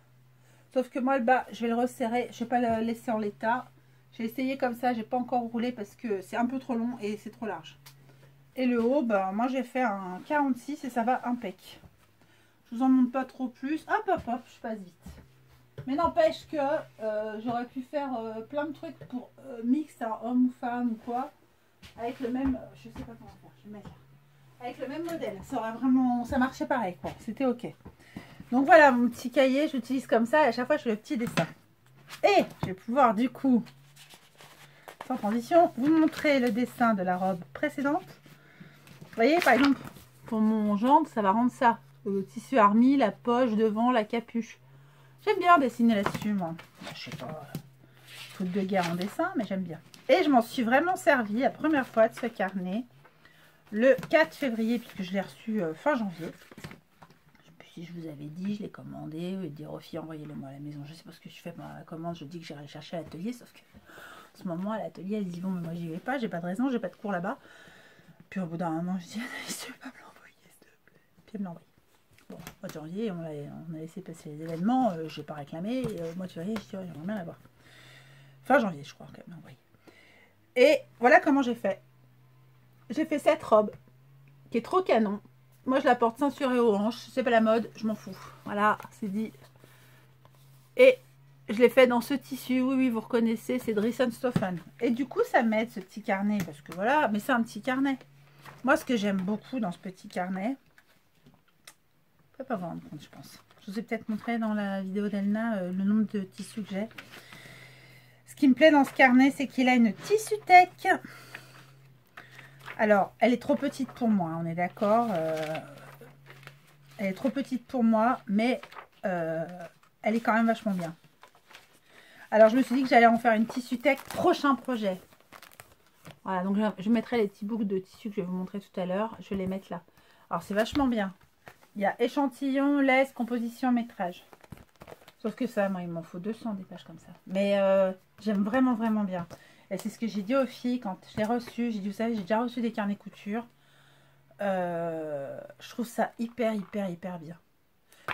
Sauf que moi, le bas, je vais le resserrer, je ne vais pas le laisser en l'état. J'ai essayé comme ça, j'ai pas encore roulé parce que c'est un peu trop long et c'est trop large. Et le haut, ben, moi j'ai fait un 46 et ça va impec. Je vous en montre pas trop plus. Hop, hop, hop, je passe vite. Mais n'empêche que j'aurais pu faire plein de trucs pour mix, hein, homme ou femme ou quoi. Avec le même, je sais pas comment faire, je vais mettre là. Avec le même modèle, ça aurait vraiment, ça marchait pareil quoi, c'était ok. Donc voilà mon petit cahier, j'utilise comme ça et à chaque fois je fais le petit dessin. Et je vais pouvoir du coup, sans transition, vous montrer le dessin de la robe précédente. Vous voyez par exemple, pour mon jambe, ça va rendre ça. Le tissu army, la poche devant, la capuche. J'aime bien dessiner là-dessus moi. Je sais pas, faute de guerre en dessin, mais j'aime bien. Et je m'en suis vraiment servi la première fois de ce carnet. Le 4 février, puisque je l'ai reçu fin janvier. Je sais plus si je vous avais dit, je l'ai commandé, dire aux filles, envoyez-le-moi à la maison. Je sais pas ce que je fais pour la commande, je dis que j'irai le chercher à l'atelier, sauf que en ce moment, à l'atelier, elles y vont, mais moi j'y vais pas, j'ai pas de raison, j'ai pas de cours là-bas. Puis au bout d'un moment, je dis, je ne peux pas me l'envoyer, s'il te plaît. Puis elle me l'envoie. Bon, au mois de janvier, on a laissé passer les événements, je n'ai pas réclamé, et au mois de février, je dis, j'aimerais bien l'avoir. Fin janvier, je crois, qu'elle m'a envoyé. Et voilà comment j'ai fait. J'ai fait cette robe qui est trop canon. Moi, je la porte ceinturée aux hanches. C'est pas la mode, je m'en fous. Voilà, c'est dit. Et je l'ai fait dans ce tissu. Oui, oui, vous reconnaissez, c'est Driessen Stoffen. Et du coup, ça m'aide ce petit carnet. Parce que voilà, mais c'est un petit carnet. Moi, ce que j'aime beaucoup dans ce petit carnet, vous ne pouvez pas vous rendre compte, je pense. Je vous ai peut-être montré dans la vidéo d'Elna le nombre de tissus que j'ai. Ce qui me plaît dans ce carnet, c'est qu'il a une tissu tech. Alors, elle est trop petite pour moi, on est d'accord. Elle est trop petite pour moi, mais elle est quand même vachement bien. Alors, je me suis dit que j'allais en faire une tissu tech prochain projet. Voilà, donc je mettrai les petits boucles de tissu que je vais vous montrer tout à l'heure. Je vais les mettre là. Alors, c'est vachement bien. Il y a échantillon, laisse, composition, métrage. Sauf que ça, moi, il m'en faut 200 des pages comme ça. Mais j'aime vraiment, vraiment bien. Et c'est ce que j'ai dit aux filles quand je l'ai reçu. J'ai dit, vous savez, j'ai déjà reçu des carnets couture. Je trouve ça hyper, hyper, hyper bien.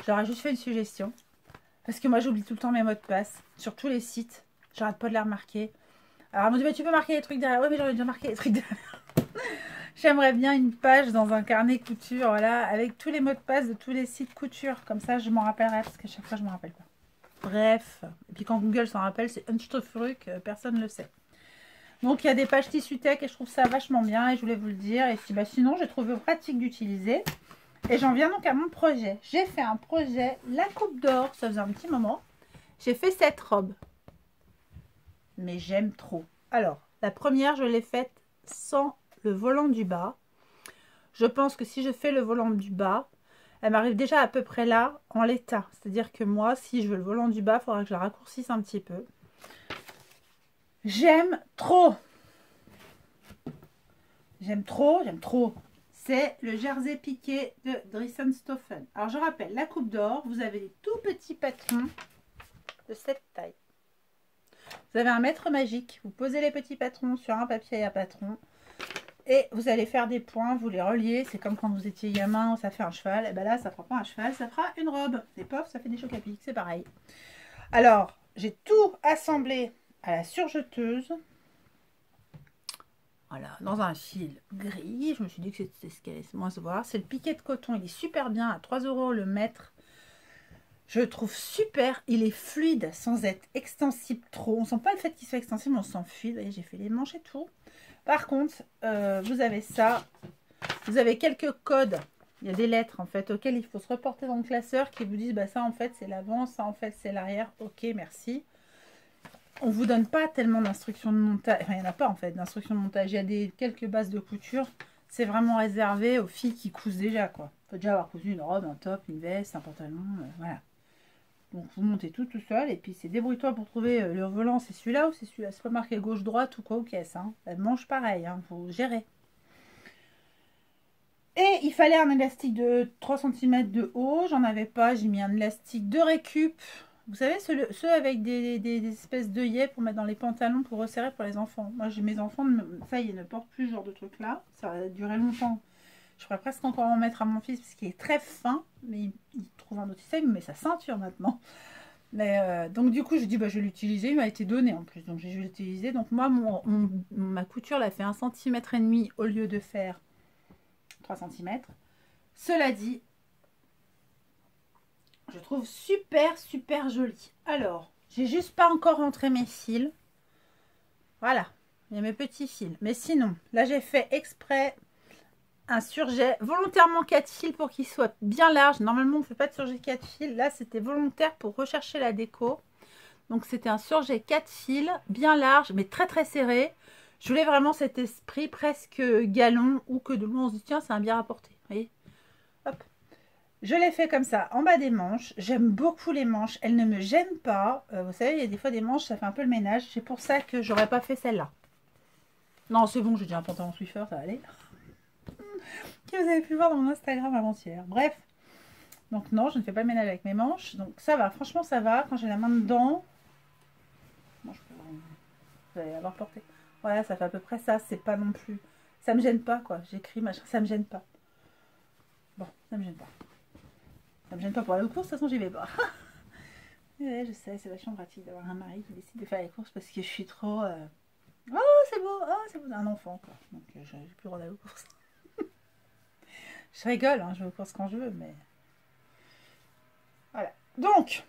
J'aurais juste fait une suggestion. Parce que moi, j'oublie tout le temps mes mots de passe. Sur tous les sites. J'arrête pas de les remarquer. Alors, elle m'a dit, mais tu peux marquer les trucs derrière. Oui, mais j'aurais déjà marqué les trucs derrière. J'aimerais bien une page dans un carnet couture, voilà, avec tous les mots de passe de tous les sites couture. Comme ça, je m'en rappellerai, parce qu'à chaque fois, je ne me rappelle pas. Bref. Et puis quand Google s'en rappelle, c'est Unstrufruk, personne ne le sait. Donc, il y a des pages tissu tech et je trouve ça vachement bien et je voulais vous le dire. Et puis, bah, sinon, j'ai trouvé pratique d'utiliser. Et j'en viens donc à mon projet. J'ai fait un projet, la coupe d'or, ça faisait un petit moment. J'ai fait cette robe. Mais j'aime trop. Alors, la première, je l'ai faite sans le volant du bas. Je pense que si je fais le volant du bas, elle m'arrive déjà à peu près là, en l'état. C'est-à-dire que moi, si je veux le volant du bas, il faudra que je la raccourcisse un petit peu. J'aime trop. J'aime trop, j'aime trop. C'est le jersey piqué de Dresden-Stoffen. Alors, je rappelle, la coupe d'or, vous avez des tout petits patrons de cette taille. Vous avez un mètre magique. Vous posez les petits patrons sur un papier à patron. Et vous allez faire des points, vous les reliez. C'est comme quand vous étiez gamin, ça fait un cheval. Et bien là, ça ne fera pas un cheval, ça fera une robe. Et pof, ça fait des chocs à pic, c'est pareil. Alors, j'ai tout assemblé à la surjeteuse. Voilà, dans un fil gris. Je me suis dit que c'était ce qu'elle allait moins se voir. C'est le piqué de coton, il est super bien, à 3 € le mètre. Je le trouve super, il est fluide sans être extensible trop. On sent pas le fait qu'il soit extensible, on sent fluide. J'ai fait les manches et tout. Par contre, vous avez ça. Vous avez quelques codes. Il y a des lettres en fait auxquelles il faut se reporter dans le classeur qui vous disent bah ça en fait c'est l'avant, ça en fait c'est l'arrière. Ok, merci. On vous donne pas tellement d'instructions de montage. Enfin, il n'y en a pas en fait d'instructions de montage. Il y a quelques bases de couture. C'est vraiment réservé aux filles qui cousent déjà quoi. Il faut déjà avoir cousu une robe, un top, une veste, un pantalon, voilà. Donc vous montez tout seul et puis c'est débrouille-toi pour trouver le volant, c'est celui-là ou c'est celui-là. C'est pas marqué gauche-droite ou quoi aux caisses. Hein. Elle mange pareil, hein, faut gérer. Et il fallait un élastique de 3 cm de haut. J'en avais pas, j'ai mis un élastique de récup. Vous savez, ceux avec des espèces d'œillets pour mettre dans les pantalons pour resserrer pour les enfants. Moi, j'ai mes enfants, ça y est, ne portent plus ce genre de truc-là. Ça va durer longtemps. Je pourrais presque encore en mettre à mon fils parce qu'il est très fin, mais il trouve un autre système, il met sa ceinture maintenant. Mais donc du coup, je dis bah je vais l'utiliser, il m'a été donné en plus, donc je vais l'utiliser. Donc moi, ma couture l'a fait 1,5 cm au lieu de faire 3 cm. Cela dit, je trouve super joli. Alors, j'ai juste pas encore rentré mes fils. Voilà, il y a mes petits fils. Mais sinon, là j'ai fait exprès un surjet volontairement 4 fils pour qu'il soit bien large. Normalement on ne fait pas de surjet 4 fils. Là c'était volontaire pour rechercher la déco. Donc c'était un surjet 4 fils bien large mais très serré. Je voulais vraiment cet esprit presque galon ou que de loin on se dit tiens c'est un bien rapporté. Vous voyez, hop. Je l'ai fait comme ça en bas des manches. J'aime beaucoup les manches, elles ne me gênent pas. Vous savez il y a des fois des manches ça fait un peu le ménage. C'est pour ça que j'aurais pas fait celle-là. Non c'est bon, j'ai déjà un pantalon Swiffer, ça va aller. Que vous avez pu voir dans mon Instagram avant-hier. Bref, donc non, je ne fais pas le ménage avec mes manches. Donc ça va, franchement ça va. Quand j'ai la main dedans, bon, vous allez avoir porté. Voilà, ça fait à peu près ça. C'est pas non plus, ça me gêne pas quoi. J'écris machin, ça me gêne pas. Bon, ça me gêne pas. Ça me gêne pas pour aller aux courses. De toute façon, j'y vais pas. Ouais, je sais, c'est vachement pratique d'avoir un mari qui décide de faire les courses parce que je suis trop. Oh c'est beau, un enfant quoi. Donc j'ai plus le droit d'aller aux courses. Je rigole, hein, je vais aux courses quand je veux, mais... Voilà. Donc,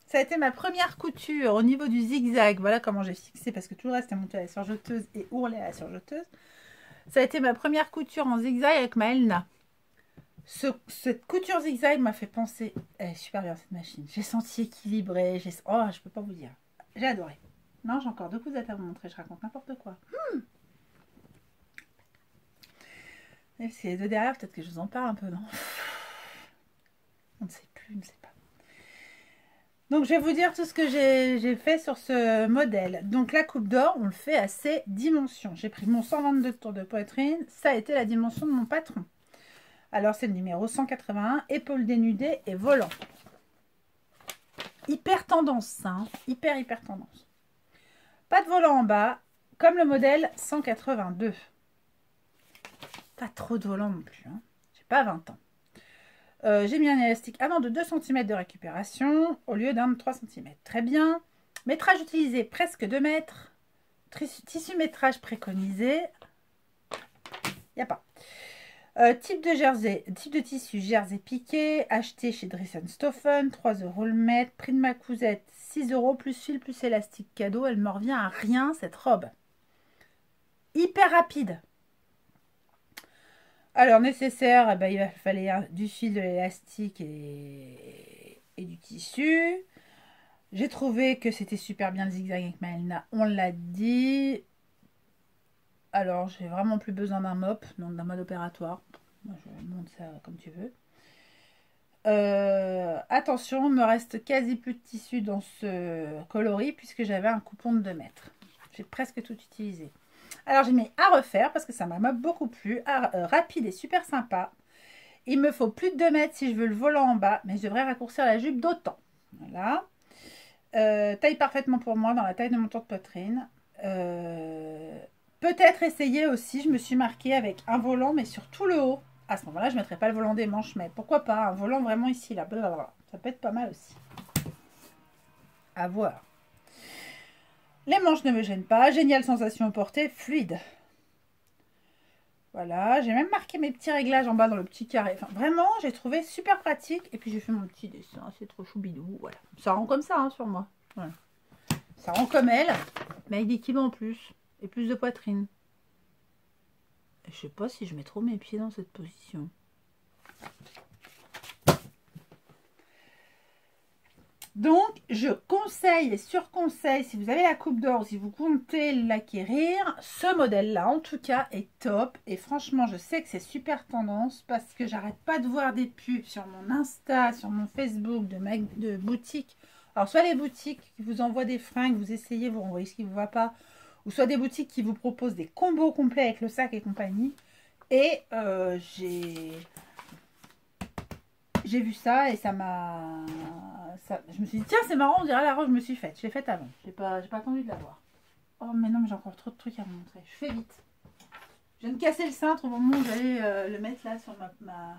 ça a été ma première couture au niveau du zigzag. Voilà comment j'ai fixé, parce que tout le reste est monté à la surjeteuse et ourlé à la surjeteuse. Ça a été ma première couture en zigzag avec ma Elna. Cette couture zigzag m'a fait penser... Elle est super bien, cette machine. J'ai senti équilibré. Oh, je peux pas vous dire. J'ai adoré. Non, j'ai encore 2 cousettes à vous montrer. Je raconte n'importe quoi. Et c'est les 2 derrière, peut-être que je vous en parle un peu, non? On ne sait plus, on ne sait pas. Donc, je vais vous dire tout ce que j'ai fait sur ce modèle. Donc, la coupe d'or, on le fait à ses dimensions. J'ai pris mon 122 tours de poitrine. Ça a été la dimension de mon patron. Alors, c'est le numéro 181, épaule dénudée et volant. Hyper tendance, ça. Hein, hyper tendance. Pas de volant en bas, comme le modèle 182. Pas trop de volant non plus. Hein. J'ai pas 20 ans. J'ai mis un élastique avant de 2 cm de récupération au lieu d'un de 3 cm. Très bien. Métrage utilisé presque 2 mètres. Tissu métrage préconisé. Il n'y a pas. Type de jersey, type de tissu jersey piqué, acheté chez Dresden-Stoffen, 3 € le mètre. Prix de ma cousette, 6 € plus fil plus élastique cadeau. Elle me revient à rien cette robe. Hyper rapide. Alors, nécessaire, eh ben, il fallait du fil, de l'élastique et du tissu. J'ai trouvé que c'était super bien le zigzag avec ma Elna, on l'a dit. Alors, j'ai vraiment plus besoin d'un mop, donc d'un mode opératoire. Moi, je monte ça comme tu veux. Attention, il me reste quasi plus de tissu dans ce coloris puisque j'avais un coupon de 2 mètres. J'ai presque tout utilisé. Alors, j'ai mis à refaire parce que ça m'a beaucoup plu. Rapide et super sympa. Il me faut plus de 2 mètres si je veux le volant en bas, mais je devrais raccourcir la jupe d'autant. Voilà. Taille parfaitement pour moi dans la taille de mon tour de poitrine. Peut-être essayer aussi, je me suis marquée avec un volant, mais sur tout le haut. À ce moment-là, je ne mettrai pas le volant des manches, mais pourquoi pas un volant vraiment ici, là. Blablabla. Ça peut être pas mal aussi. À voir. Les manches ne me gênent pas. Géniale sensation au porté, fluide. Voilà, j'ai même marqué mes petits réglages en bas dans le petit carré. Enfin, vraiment, j'ai trouvé super pratique. Et puis, j'ai fait mon petit dessin. C'est trop choubidou. Voilà. Ça rend comme ça, hein, sur moi. Voilà. Ça rend comme elle, mais avec des kilos en plus. Et plus de poitrine. Je sais pas si je mets trop mes pieds dans cette position. Donc, je conseille et surconseille, si vous avez la coupe d'or ou si vous comptez l'acquérir, ce modèle-là, en tout cas, est top. Et franchement, je sais que c'est super tendance parce que j'arrête pas de voir des pubs sur mon Insta, sur mon Facebook, de boutiques. Alors, soit les boutiques qui vous envoient des fringues, vous essayez, vous renvoyez ce qui ne vous va pas. Ou soit des boutiques qui vous proposent des combos complets avec le sac et compagnie. Et j'ai vu ça et ça m'a... Je me suis dit, tiens, c'est marrant, on dirait la robe que je me suis faite. Je l'ai faite avant. J'ai pas attendu de la voir. Oh, mais non, mais j'ai encore trop de trucs à vous montrer. Je fais vite. Je viens de casser le cintre au moment où j'allais le mettre là sur ma...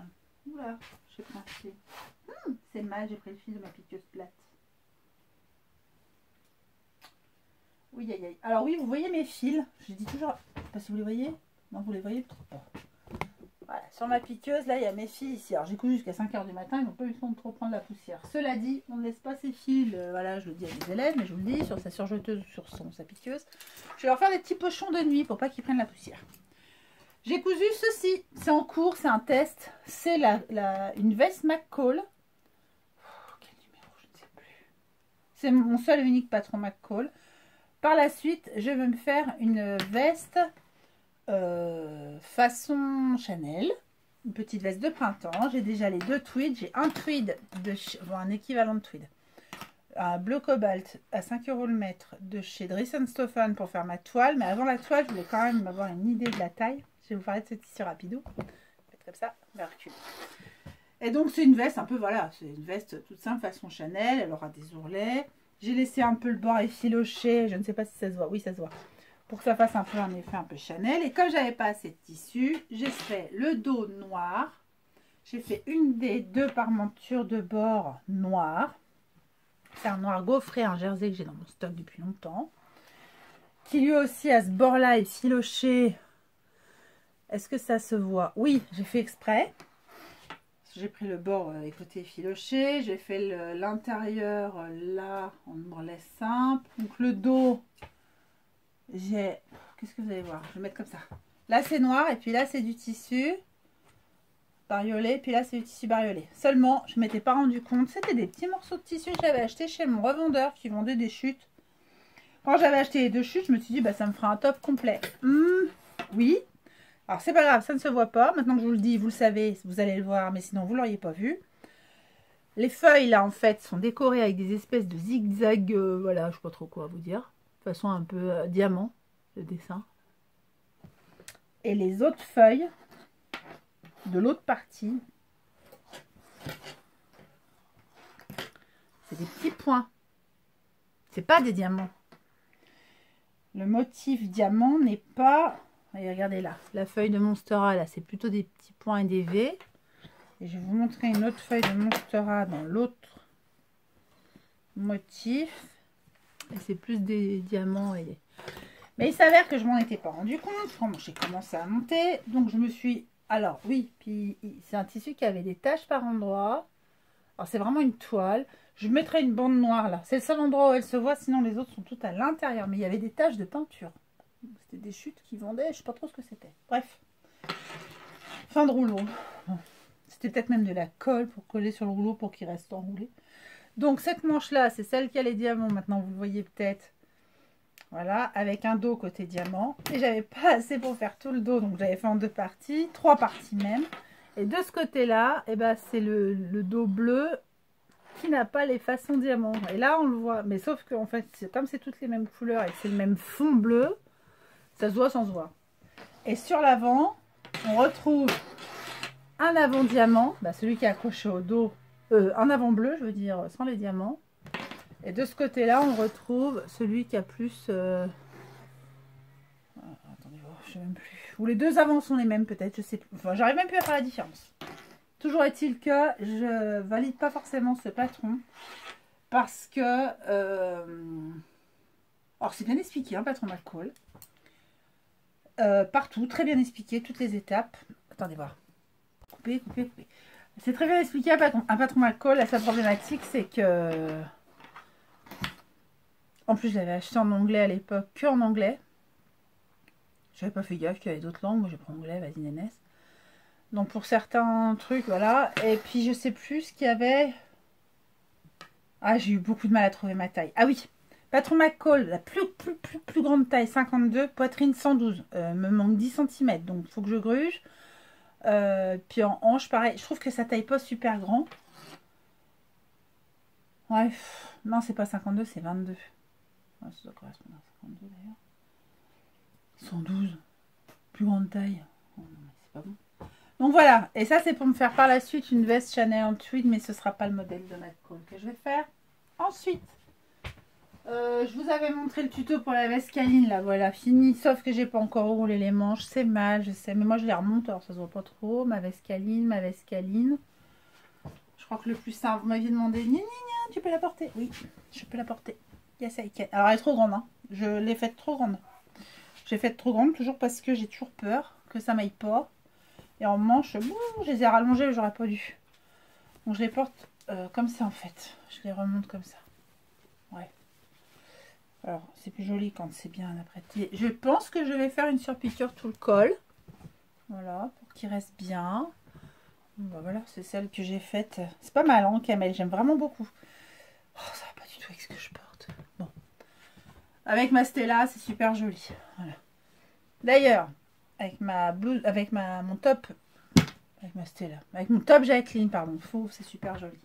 Oula, je sais pas. C'est mal, j'ai pris le fil de ma piqueuse plate. Oui, aïe, aïe. Alors oui, vous voyez mes fils. Je dis toujours... Je sais pas si vous les voyez. Non, vous les voyez peut-être pas. Voilà, sur ma piqueuse, là, il y a mes fils ici. Alors, j'ai cousu jusqu'à 5 h du matin. Ils n'ont pas eu le temps de trop prendre la poussière. Cela dit, on ne laisse pas ces fils. Voilà, je le dis à mes élèves, mais je vous le dis, sur sa surjeteuse ou sur sa piqueuse. Je vais leur faire des petits pochons de nuit pour pas qu'ils prennent la poussière. J'ai cousu ceci. C'est en cours, c'est un test. C'est une veste McCall. Quel numéro, je ne sais plus. C'est mon seul et unique patron McCall. Par la suite, je vais me faire une veste... façon Chanel, une petite veste de printemps. J'ai déjà les 2 tweeds. J'ai un tweed un équivalent de tweed, un bleu cobalt à 5 € le mètre de chez Dries & Stephen pour faire ma toile. Mais avant la toile, je voulais quand même avoir une idée de la taille. Je vais vous parler de ce tissu rapidou. Faites comme ça, mais recule. Et donc c'est une veste un peu, voilà, c'est une veste toute simple façon Chanel. Elle aura des ourlets. J'ai laissé un peu le bord effiloché. Je ne sais pas si ça se voit. Oui, ça se voit. Pour que ça fasse un peu un effet un peu Chanel. Et comme j'avais pas assez de tissu, j'ai fait le dos noir. J'ai fait une des 2 parmentures de bord noir. C'est un noir gaufré, un jersey que j'ai dans mon stock depuis longtemps. Qui lui aussi à ce bord-là est filoché. Est-ce que ça se voit? Oui, j'ai fait exprès. J'ai pris le bord et côté filoché. J'ai fait l'intérieur là en ourlet simple. Donc le dos... Qu'est-ce que vous allez voir? Je vais mettre comme ça. Là, c'est noir et puis là, c'est du tissu bariolé. Puis là, c'est du tissu bariolé. Seulement, je ne m'étais pas rendu compte. C'était des petits morceaux de tissu que j'avais acheté chez mon revendeur qui vendait des chutes. Quand j'avais acheté les 2 chutes, je me suis dit, bah, ça me fera un top complet. Oui. Alors, c'est pas grave, ça ne se voit pas. Maintenant que je vous le dis, vous le savez, vous allez le voir, mais sinon, vous ne l'auriez pas vu. Les feuilles, là, en fait, sont décorées avec des espèces de zigzags. Voilà, je ne sais pas trop quoi vous dire. De façon un peu diamant, le dessin. Et les autres feuilles de l'autre partie, c'est des petits points. C'est pas des diamants. Le motif diamant n'est pas... Allez, regardez là. La feuille de Monstera, là, c'est plutôt des petits points et des V. Et je vais vous montrer une autre feuille de Monstera dans l'autre motif. Et c'est plus des diamants et des... Mais il s'avère que je m'en étais pas rendu compte quand j'ai commencé à monter. Donc je me suis... Alors oui, puis c'est un tissu qui avait des taches par endroit. Alors c'est vraiment une toile. Je mettrai une bande noire là. C'est le seul endroit où elle se voit, sinon les autres sont toutes à l'intérieur. Mais il y avait des taches de peinture. C'était des chutes qui vendaient, je sais pas trop ce que c'était. Bref. Fin de rouleau. C'était peut-être même de la colle pour coller sur le rouleau pour qu'il reste enroulé. Donc cette manche là, c'est celle qui a les diamants. Maintenant vous le voyez peut-être. Voilà, avec un dos côté diamant. Et j'avais pas assez pour faire tout le dos, donc j'avais fait en 2 parties, 3 parties même. Et de ce côté-là, eh ben, c'est le dos bleu qui n'a pas les façons diamants. Et là, on le voit. Mais sauf que, en fait, comme c'est toutes les mêmes couleurs et que c'est le même fond bleu, ça se voit sans se voir. Et sur l'avant, on retrouve un avant diamant, bah, celui qui est accroché au dos, un avant bleu, je veux dire, sans les diamants. Et de ce côté-là, on retrouve celui qui a plus... attendez, je sais même plus. Ou les deux avants sont les mêmes peut-être, je sais plus. Enfin, j'arrive même plus à faire la différence. Toujours est-il que je valide pas forcément ce patron. Parce que... alors, c'est bien expliqué, un patron McCall. Partout, très bien expliqué, toutes les étapes. Attendez, voir. Couper. C'est très bien expliqué, un patron McCall. La seule problématique, c'est que... En plus, je l'avais acheté en anglais à l'époque, que en anglais. J'avais pas fait gaffe qu'il y avait d'autres langues. Moi, j'ai pris anglais, vas-y, nénès. Donc, pour certains trucs, voilà. Et puis, je sais plus ce qu'il y avait. Ah, j'ai eu beaucoup de mal à trouver ma taille. Ah oui, patron McCall, la plus grande taille, 52, poitrine 112. Me manque 10 cm, donc il faut que je gruge. Puis en hanche, pareil. Je trouve que ça taille pas super grand. Ouais, non, c'est pas 52, c'est 22. Ouais, ça doit correspondre à 52 d'ailleurs. 112, plus grande taille. Oh, non, mais c'est pas bon. Donc voilà, et ça c'est pour me faire par la suite une veste Chanel en tweed, mais ce sera pas le modèle de McCall que je vais faire. Ensuite, je vous avais montré le tuto pour la veste Caline, là voilà, fini, sauf que j'ai pas encore roulé les manches, c'est mal, je sais, mais moi je les remonte, alors ça se voit pas trop, ma veste Caline. Je crois que le plus simple, vous m'aviez demandé, gna, gna, gna, tu peux la porter? Oui, je peux la porter. Yes, I can. Alors elle est trop grande, hein. Je l'ai faite trop grande. J'ai faite trop grande, toujours parce que j'ai toujours peur que ça m'aille pas. Et en manche, je les ai rallongées, j'aurais pas dû. Donc je les porte comme ça en fait. Je les remonte comme ça. Ouais. Alors c'est plus joli quand c'est bien apprêté. Je pense que je vais faire une surpiqûre tout le col. Voilà, pour qu'il reste bien. Bon, bah, voilà, c'est celle que j'ai faite. C'est pas mal, hein, Camel. J'aime vraiment beaucoup. Oh, ça va pas du tout avec ce que je porte. Bon. Avec ma Stella, c'est super joli. Voilà. D'ailleurs, avec ma blouse, avec mon top, avec ma Stella, avec mon top Jacqueline, pardon, faux, c'est super joli.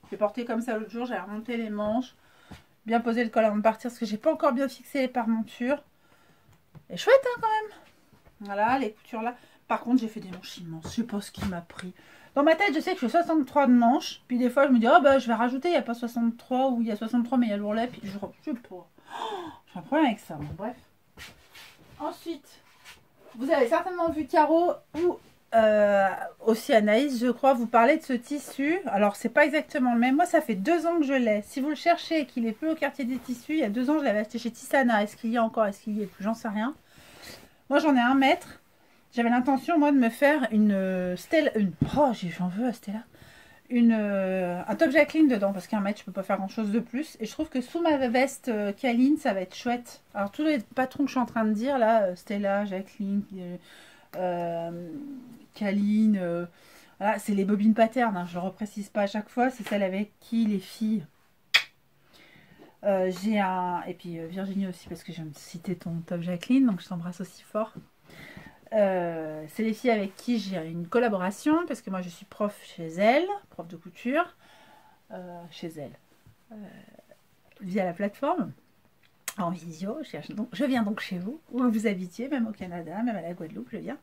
Je l'ai porté comme ça l'autre jour, j'ai remonté les manches, bien posé le col avant de partir, parce que j'ai pas encore bien fixé les parmentures. Et chouette, hein, quand même. Voilà, les coutures là. Par contre, j'ai fait des manches immenses, je sais pas ce qui m'a pris. Dans ma tête, je sais que je fais 63 de manches, puis des fois, je me dis, oh bah, je vais rajouter, il n'y a pas 63, ou il y a 63, mais il y a l'ourlet, puis je sais pas. Oh, j'ai un problème avec ça, bon, bref. Ensuite, vous avez certainement vu Caro ou aussi Anaïs, je crois, vous parler de ce tissu. Alors, c'est pas exactement le même. Moi, ça fait 2 ans que je l'ai. Si vous le cherchez et qu'il est plus au quartier des tissus, il y a 2 ans, je l'avais acheté chez Tissana. Est-ce qu'il y a encore? Est-ce qu'il y est plus? J'en sais rien. Moi, j'en ai 1 mètre. J'avais l'intention, moi, de me faire une Stella. Oh, j'en veux à Stella. Un top Jacqueline dedans, parce qu'un mètre, je peux pas faire grand-chose de plus. Et je trouve que sous ma veste Caline, ça va être chouette. Alors, tous les patrons que je suis en train de dire, là, Stella, Jacqueline... Caline, voilà, c'est les bobines paternes, hein, je ne le reprécise pas à chaque fois, c'est celle avec qui les filles. J'ai un. Et puis Virginie aussi, parce que je viens de citer ton top Jacqueline, donc je t'embrasse aussi fort. C'est les filles avec qui j'ai une collaboration, parce que moi je suis prof chez elle, prof de couture, chez elle, via la plateforme. En visio, je viens donc chez vous, où vous habitiez, même au Canada, même à la Guadeloupe, je viens.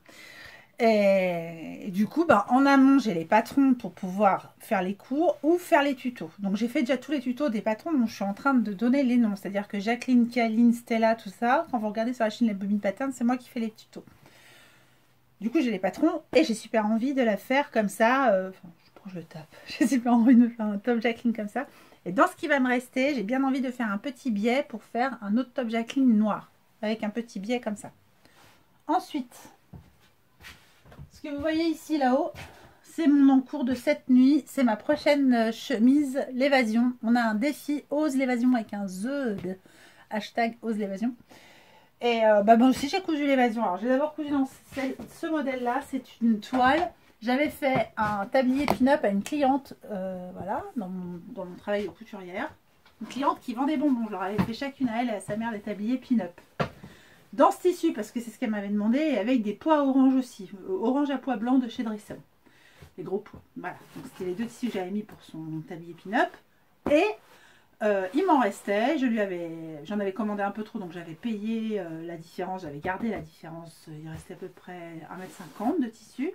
Et du coup, bah, en amont, j'ai les patrons pour pouvoir faire les cours ou faire les tutos. Donc, j'ai fait déjà tous les tutos des patrons dont je suis en train de donner les noms. C'est-à-dire que Jacqueline, Caline, Stella, tout ça, quand vous regardez sur la chaîne Les Bobines Patternes, c'est moi qui fais les tutos. Du coup, j'ai les patrons et j'ai super envie de la faire comme ça. Je le tape. J'ai super envie de faire un top Jacqueline comme ça. Et dans ce qui va me rester, j'ai bien envie de faire un petit biais pour faire un autre top Jacqueline noir. Avec un petit biais comme ça. Ensuite, ce que vous voyez ici là-haut, c'est mon encours de cette nuit. C'est ma prochaine chemise, l'évasion. On a un défi Ose l'évasion avec un The de hashtag Ose l'évasion. Et moi aussi j'ai cousu l'évasion. Alors j'ai d'abord cousu dans ce modèle-là. C'est une toile. J'avais fait un tablier pin-up à une cliente, voilà, dans mon travail de couturière. une cliente qui vend des bonbons. Je leur avais fait chacune à elle et à sa mère des tabliers pin-up. Dans ce tissu, parce que c'est ce qu'elle m'avait demandé, et avec des pois orange aussi. Orange à pois blanc de chez Dresson. Les gros pois. Voilà. Donc c'était les deux tissus que j'avais mis pour son tablier pin-up. Et il m'en restait. J'en avais commandé un peu trop, donc j'avais payé la différence. J'avais gardé la différence. Il restait à peu près 1,50 m de tissu.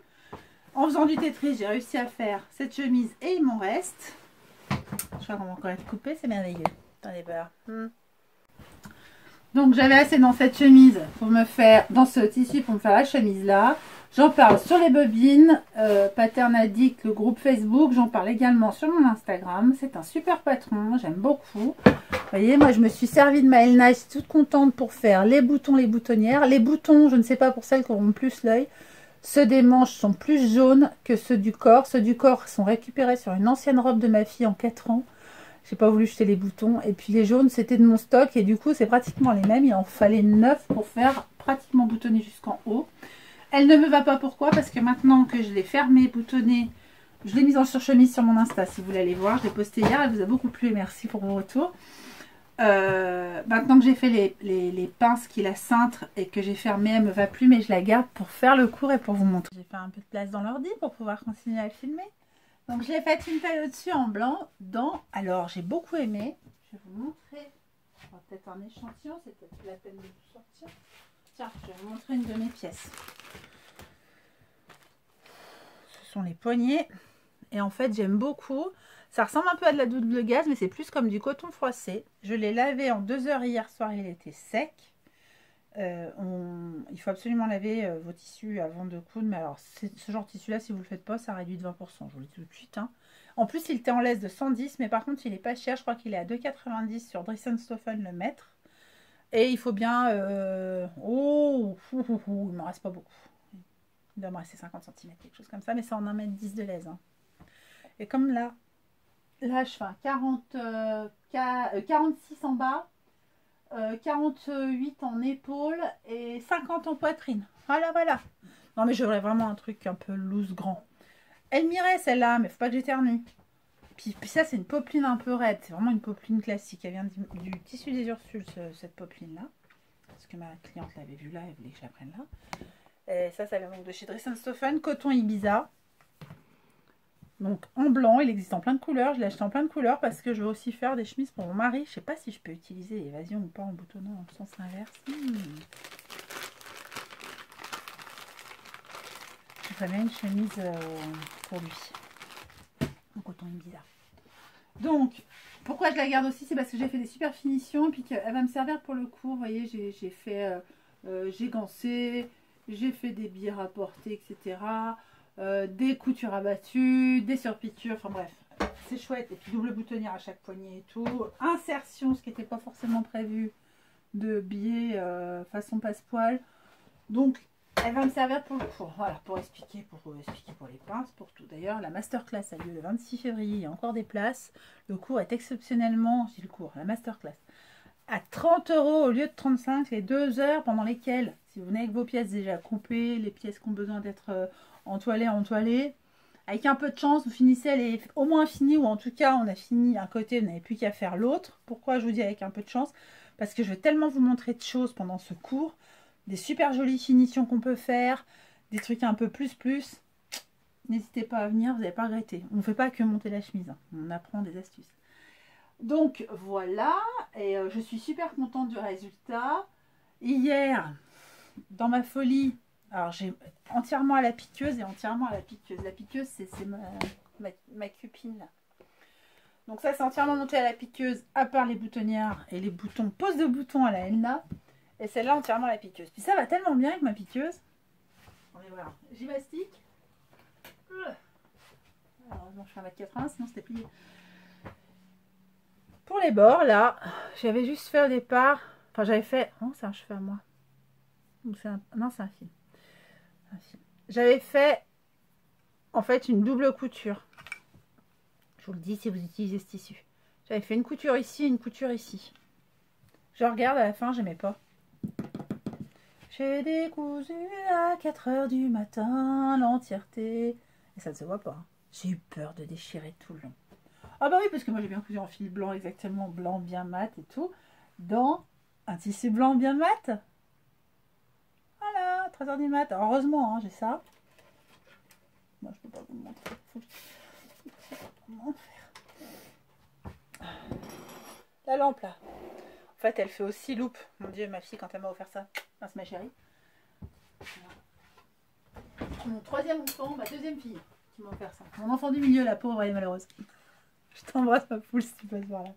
En faisant du Tetris, j'ai réussi à faire cette chemise et il m'en reste. Je crois qu'on va encore être coupé, c'est merveilleux. Attendez voir. Donc j'avais assez dans cette chemise pour me faire, dans ce tissu pour me faire la chemise là. J'en parle sur les bobines, Pattern Addict, le groupe Facebook. J'en parle également sur mon Instagram. C'est un super patron, j'aime beaucoup. Vous voyez, moi je me suis servi de ma Nice, toute contente pour faire les boutons, les boutonnières. Les boutons, je ne sais pas pour celles qui auront plus l'œil. Ceux des manches sont plus jaunes que ceux du corps. Ceux du corps sont récupérés sur une ancienne robe de ma fille en 4 ans. J'ai pas voulu jeter les boutons. Et puis les jaunes, c'était de mon stock. Et du coup, c'est pratiquement les mêmes. Il en fallait 9 pour faire pratiquement boutonner jusqu'en haut. Elle ne me va pas. Pourquoi? Parce que maintenant que je l'ai fermée, boutonnée, je l'ai mise en surchemise sur mon Insta. Si vous voulez aller voir, je l'ai postée hier. Elle vous a beaucoup plu et merci pour vos retours. Maintenant que j'ai fait les pinces qui la cintrent et que j'ai fermé, elle me va plus, mais je la garde pour faire le cours et pour vous montrer. J'ai fait un peu de place dans l'ordi pour pouvoir continuer à filmer. Donc je l'ai fait une taille au-dessus en blanc. Alors j'ai beaucoup aimé. Je vais vous montrer. Peut-être un échantillon, c'est peut-être la peine de tout sortir. Tiens, je vais vous montrer une de mes pièces. Ce sont les poignets. Et en fait, j'aime beaucoup. Ça ressemble un peu à de la double gaze, mais c'est plus comme du coton froissé. Je l'ai lavé en 2 heures hier soir, il était sec. Il faut absolument laver vos tissus avant de coudre. Mais alors, ce genre de tissu-là, si vous ne le faites pas, ça réduit de 20%. Je vous le dis tout de suite. Hein. En plus, il était en laisse de 110, mais par contre, il n'est pas cher. Je crois qu'il est à 2,90 sur Dresden-Stoffen le mètre. Et il faut bien... il ne m'en reste pas beaucoup. Il doit me rester 50 cm, quelque chose comme ça. Mais c'est en 1,10 m de laise. Hein. Et comme là, je fais un 46 en bas, 48 en épaule et 50 en poitrine. Voilà, voilà. Non, mais j'aurais vraiment un truc un peu loose grand. Elle m'irait celle-là, mais faut pas que j'éternue. Puis ça, c'est une popeline un peu raide. C'est vraiment une popeline classique. Elle vient du tissu des Ursules, cette popeline-là. Parce que ma cliente l'avait vue là, elle voulait que je la prenne là. Et ça vient donc de chez Dresden-Stoffen, coton Ibiza. Donc en blanc, il existe en plein de couleurs. Je l'ai acheté en plein de couleurs parce que je veux aussi faire des chemises pour mon mari. Je sais pas si je peux utiliser l'évasion ou pas en boutonnant dans le sens inverse. Je ferais bien une chemise pour lui. En coton Ibiza. Donc, pourquoi je la garde aussi? C'est parce que j'ai fait des super finitions et puis qu'elle va me servir pour le cours. Vous voyez, j'ai fait, j'ai gancé, j'ai fait des billets rapportés, etc. Des coutures abattues, des surpiqûres, enfin bref, c'est chouette. Et puis double boutonnière à chaque poignet et tout. Insertion, ce qui n'était pas forcément prévu, de billets façon passepoil. Donc, elle va me servir pour le cours. Voilà, pour expliquer pour les pinces, pour tout. D'ailleurs, la masterclass a lieu le 26 février. Il y a encore des places. Le cours est exceptionnellement, je dis le cours, la masterclass, à 30 € au lieu de 35. Les 2 heures pendant lesquelles, si vous venez avec vos pièces déjà coupées, les pièces qui ont besoin d'être entoilées, avec un peu de chance, vous finissez, elle est au moins finie, ou en tout cas, on a fini un côté, vous n'avez plus qu'à faire l'autre. Pourquoi je vous dis avec un peu de chance? Parce que je vais tellement vous montrer de choses pendant ce cours, des super jolies finitions qu'on peut faire, des trucs un peu plus. N'hésitez pas à venir, vous n'allez pas regretter. On ne fait pas que monter la chemise, hein. On apprend des astuces. Donc voilà, et je suis super contente du résultat. Hier, dans ma folie, alors j'ai entièrement à la piqueuse et entièrement à la piqueuse. La piqueuse, c'est ma cupine là. Donc ça, c'est entièrement monté à la piqueuse, à part les boutonnières et les boutons, pose de boutons à la Elna. Et celle-là, entièrement à la piqueuse. Puis ça va tellement bien avec ma piqueuse. Attendez, voilà. J'y mastique. Heureusement, je fais 1,80 m, sinon c'était plié. Pour les bords, là, j'avais juste fait au départ. Enfin, j'avais fait. Oh, c'est un cheveu à moi. Non, c'est un fil. J'avais fait, en fait, une double couture. Je vous le dis si vous utilisez ce tissu. J'avais fait une couture ici, une couture ici. Je regarde à la fin, j'aimais pas. J'ai décousu à 4 h du matin l'entièreté. Et ça ne se voit pas. Hein. J'ai eu peur de déchirer tout le long. Ah bah oui, parce que moi j'ai bien cousu en fil blanc, exactement blanc, bien mat et tout, dans un tissu blanc bien mat. Voilà, 3h du mat. Heureusement, hein, j'ai ça. Moi, je peux pas vous le montrer. Je sais pas comment faire. La lampe là. En fait, elle fait aussi loupe. Mon Dieu, ma fille, quand elle m'a offert ça. Mince, ma chérie. Mon troisième enfant, ma deuxième fille qui m'a offert ça. Mon enfant du milieu, la pauvre, elle est malheureuse. Je t'embrasse, ma poule, si tu passes par là.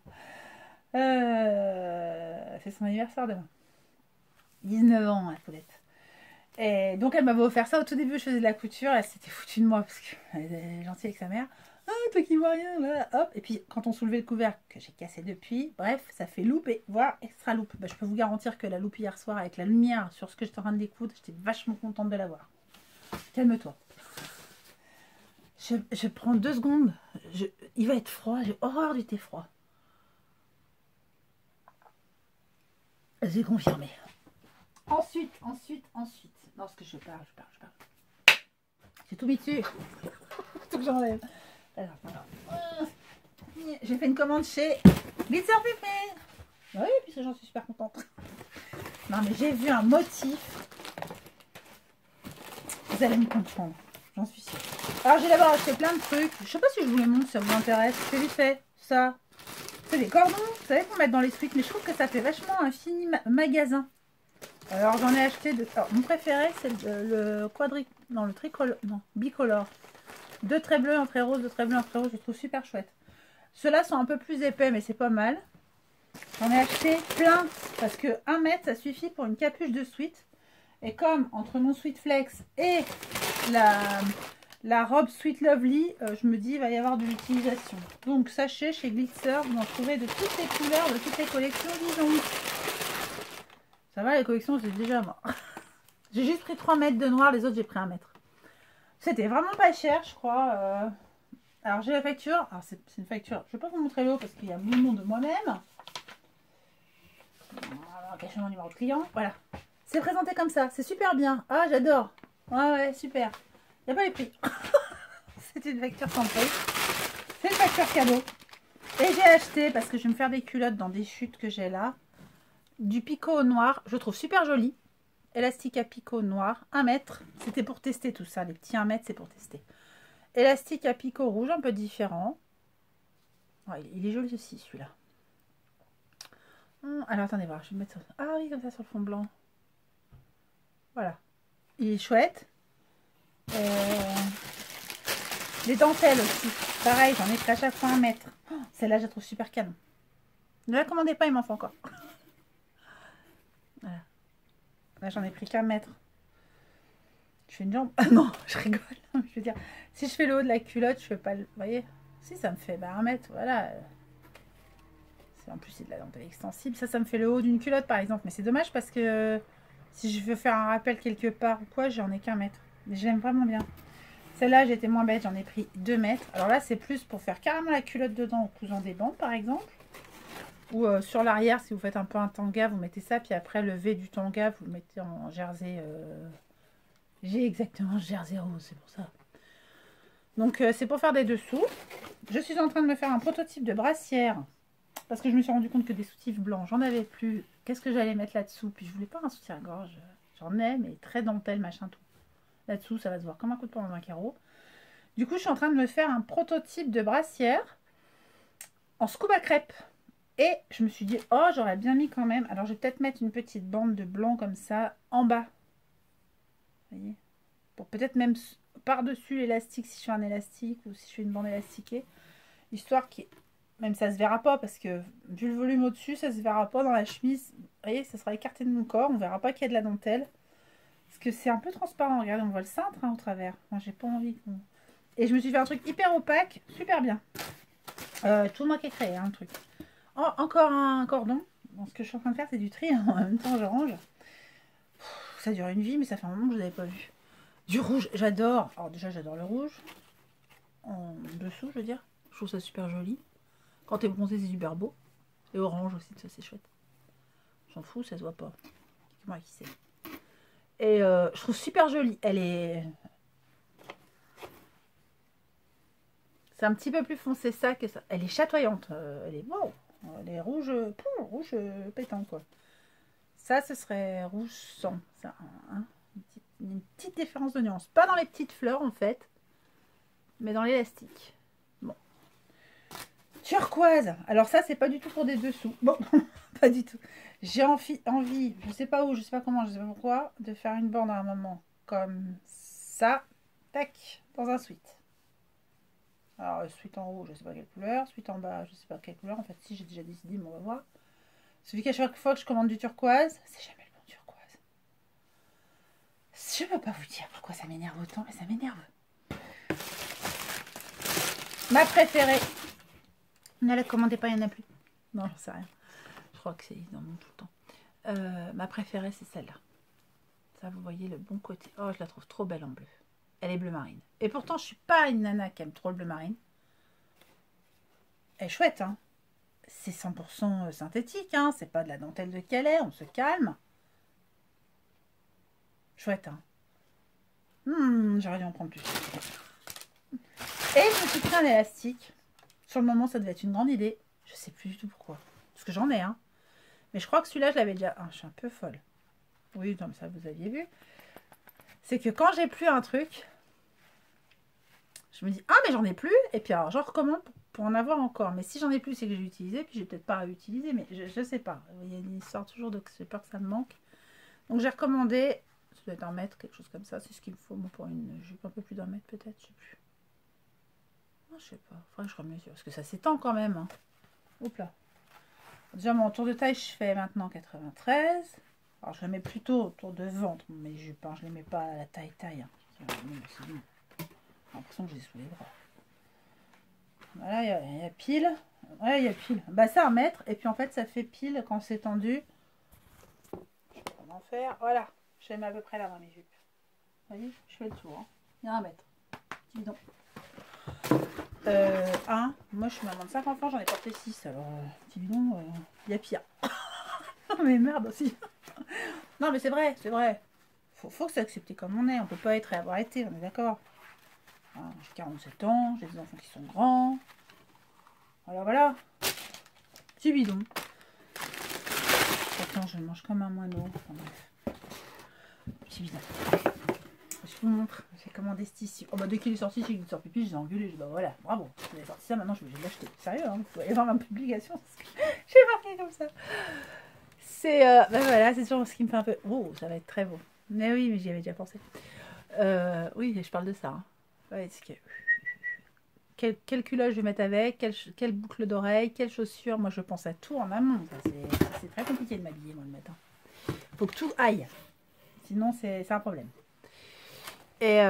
C'est son anniversaire demain. 19 ans, la poulette. Et donc, elle m'avait offert ça. Au tout début, je faisais de la couture. Elle s'était foutue de moi parce qu'elle est gentille avec sa mère. Ah, toi qui vois rien, là, hop. Et puis, quand on soulevait le couvercle, que j'ai cassé depuis, bref, ça fait loupe et voire extra loupe. Bah, je peux vous garantir que la loupe hier soir, avec la lumière sur ce que j'étais en train de découdre, j'étais vachement contente de l'avoir. Calme-toi. Je prends 2 secondes. Il va être froid. J'ai horreur du thé froid. J'ai confirmé. Ensuite. Non, ce que je parle. J'ai tout mis dessus. Tout que j'enlève. Alors. J'ai fait une commande chez Glitzer Pépé. Oui, puisque j'en suis super contente. Non, mais j'ai vu un motif. Vous allez me comprendre. J'en suis sûre. Alors, j'ai d'abord acheté plein de trucs. Je sais pas si je vous les montre, si ça vous intéresse. C'est vite fait. Ça. C'est des cordons. Vous savez qu'on met dans les suites. Mais je trouve que ça fait vachement un fini magasin. Alors, j'en ai acheté deux. Alors, mon préféré, c'est le quadri... Non, le tricolore. Non, bicolore. 2 traits bleus, un trait rose, 2 traits bleus, un trait rose. Je trouve super chouette. Ceux-là sont un peu plus épais, mais c'est pas mal. J'en ai acheté plein. Parce que 1 mètre, ça suffit pour une capuche de sweat. Et comme entre mon Sweet Flex et la robe Sweet Lovely, je me dis il va y avoir de l'utilisation. Donc sachez, chez Glitzer, vous en trouvez de toutes les couleurs, de toutes les collections, disons. Ça va, les collections, c'est déjà mort. J'ai juste pris 3 mètres de noir, les autres j'ai pris 1 mètre. C'était vraiment pas cher, je crois. Alors j'ai la facture. Alors c'est une facture, je vais pas vous montrer l'eau parce qu'il y a mon nom de moi-même. Alors, cacher mon numéro de client, voilà. C'est présenté comme ça, c'est super bien. Ah, j'adore. Ouais, super. Il n'y a pas les prix. C'est une facture sans prix. C'est une facture cadeau. Et j'ai acheté, parce que je vais me faire des culottes dans des chutes que j'ai là, du picot noir. Je trouve super joli. Élastique à picot noir, 1 mètre. C'était pour tester tout ça. Les petits 1 mètre, c'est pour tester. Élastique à picot rouge, un peu différent. Ouais, il est joli aussi, celui-là. Alors, attendez voir. Je vais mettre ça. Ah oui, comme ça, sur le fond blanc. Voilà. Il est chouette. Les dentelles aussi. Pareil, j'en ai pris à chaque fois 1 mètre. Oh, celle-là, je la trouve super canon. Ne la commandez pas, il m'en faut encore. Voilà. Là, j'en ai pris qu'1 mètre. Je fais une jambe. Ah non, je rigole. Je veux dire, si je fais le haut de la culotte, je fais pas le. Vous voyez? Si, ça me fait 1 mètre. Voilà. En plus, c'est de la dentelle extensible. Ça me fait le haut d'une culotte, par exemple. Mais c'est dommage parce que si je veux faire un rappel quelque part ou quoi, j'en ai qu'1 mètre. Mais j'aime vraiment bien. Celle-là, j'étais moins bête. J'en ai pris 2 mètres. Alors là, c'est plus pour faire carrément la culotte dedans en cousant des bandes, par exemple. Ou sur l'arrière, si vous faites un peu un tanga, vous mettez ça. Puis après, le V du tanga, vous le mettez en jersey. J'ai exactement jersey rose, c'est pour ça. Donc, c'est pour faire des dessous. Je suis en train de me faire un prototype de brassière. Parce que je me suis rendu compte que des soutifs blancs, j'en avais plus. Qu'est-ce que j'allais mettre là-dessous? Puis je voulais pas un soutien-gorge. J'en ai, mais très dentelle, machin, tout. Là-dessous, ça va se voir comme un coup de poing dans un carreau. Du coup, je suis en train de me faire un prototype de brassière en scoop à crêpes. Et je me suis dit, oh, j'aurais bien mis quand même. Alors, je vais peut-être mettre une petite bande de blanc comme ça en bas. Vous voyez? Pour peut-être même par-dessus l'élastique, si je fais un élastique ou si je fais une bande élastiquée. Histoire qu'il... Même ça se verra pas parce que vu le volume au-dessus, ça se verra pas dans la chemise. Vous voyez, ça sera écarté de mon corps. On verra pas qu'il y a de la dentelle. Parce que c'est un peu transparent. Regardez, on voit le cintre au travers. Moi, j'ai pas envie. Et je me suis fait un truc hyper opaque. Super bien. Tout moi qui ai créé, un truc. Oh, encore un cordon. Bon, ce que je suis en train de faire, c'est du tri. En même temps, je range. Ça dure une vie, mais ça fait un moment que je ne l'avais pas vu. Du rouge, j'adore. Alors déjà, j'adore le rouge. En dessous, je veux dire. Je trouve ça super joli. Quand t'es bronzé, c'est super beau. Et orange aussi, ça c'est chouette. J'en fous, ça se voit pas. Moi qui sais. Et je trouve super jolie. Elle est... C'est un petit peu plus foncé ça que ça. Elle est chatoyante. Elle est wow. Elle est rouge, rouge pétant quoi. Ça, ce serait rouge sang. Ça, hein, une petite différence de nuance. Pas dans les petites fleurs en fait, mais dans l'élastique. Bon. Turquoise. Alors ça, c'est pas du tout pour des dessous. Bon, pas du tout. J'ai envie, je sais pas où, je sais pas comment, je sais pas pourquoi, de faire une borne à un moment comme ça. Tac, dans un sweat. Alors, sweat en haut, je sais pas quelle couleur. Sweat en bas, je sais pas quelle couleur. En fait, si, j'ai déjà décidé, mais on va voir. Celui qu'à chaque fois que je commande du turquoise, c'est jamais le bon turquoise. Je peux pas vous dire pourquoi ça m'énerve autant, mais ça m'énerve. Ma préférée. Ne la commandez pas, il n'y en a plus. Non, j'en sais rien. Je crois que c'est dans mon tout le temps. Ma préférée, c'est celle-là. Ça, vous voyez le bon côté. Oh, je la trouve trop belle en bleu. Elle est bleu marine. Et pourtant, je suis pas une nana qui aime trop le bleu marine. Elle est chouette, hein. C'est 100% synthétique, hein. C'est pas de la dentelle de Calais, on se calme. Chouette, hein. J'aurais dû en prendre plus. Et je me suis pris un élastique. Sur le moment, ça devait être une grande idée. Je sais plus du tout pourquoi. Parce que j'en ai, hein. Mais je crois que celui-là, je l'avais déjà... Ah, je suis un peu folle. Oui, comme ça, vous aviez vu. C'est que quand j'ai plus un truc, je me dis, ah, mais j'en ai plus. Et puis, alors, j'en recommande pour en avoir encore. Mais si j'en ai plus, c'est que j'ai utilisé. Puis, j'ai peut-être pas réutilisé. Mais je sais pas. Il y a une histoire toujours de... J'ai peur que ça me manque. Donc, j'ai recommandé... Ça doit être 1 mètre, quelque chose comme ça. C'est ce qu'il me faut, moi, pour une jupe un peu plus d'1 mètre, peut-être. Je sais plus. Non, je sais pas. Faudrait que je remesure. Parce que ça s'étend quand même. Hein. Oups là. Déjà, mon tour de taille, je fais maintenant 93. Alors, je la mets plutôt autour de ventre, mes jupes. Hein. Je ne les mets pas à la taille. Hein. J'ai l'impression que j'ai sous les bras. Voilà, il y a pile. Ouais, il y a pile. Bah, c'est 1 mètre. Et puis, en fait, ça fait pile quand c'est tendu. Je peux en faire. Voilà. Je les mets à peu près là dans mes jupes. Vous voyez, je fais le tour. Hein. Il y a 1 mètre. Petit bidon. Moi je suis maman de 5 enfants, j'en ai porté 6, alors petit bidon, il y a pire. Mais merde aussi. Non mais c'est vrai, c'est vrai. Faut que s'accepter comme on est, on peut pas être et avoir été, on est d'accord. J'ai 47 ans, j'ai des enfants qui sont grands. Voilà. Petit bidon. Attends, je mange comme un moineau. Enfin, bref. Petit bidon. Je vous montre, j'ai commandé ce tissu. Oh bah dès qu'il est sorti, chez Glitzer Pipi, j'ai engueulé, bah voilà, bravo. Vous avez sorti ça, maintenant je vais l'acheter. Sérieux, hein, vous pouvez aller voir ma publication, j'ai marqué comme ça. C'est, bah voilà, c'est toujours ce qui me fait un peu... Oh, ça va être très beau. Mais oui, mais j'y avais déjà pensé. Oui, je parle de ça. Hein. Ouais, quelle culotte je vais mettre avec, quelle boucle d'oreille, quelle chaussure. Moi, je pense à tout en amont. C'est très compliqué de m'habiller, moi, le matin. Faut que tout aille. Sinon, c'est un problème. Et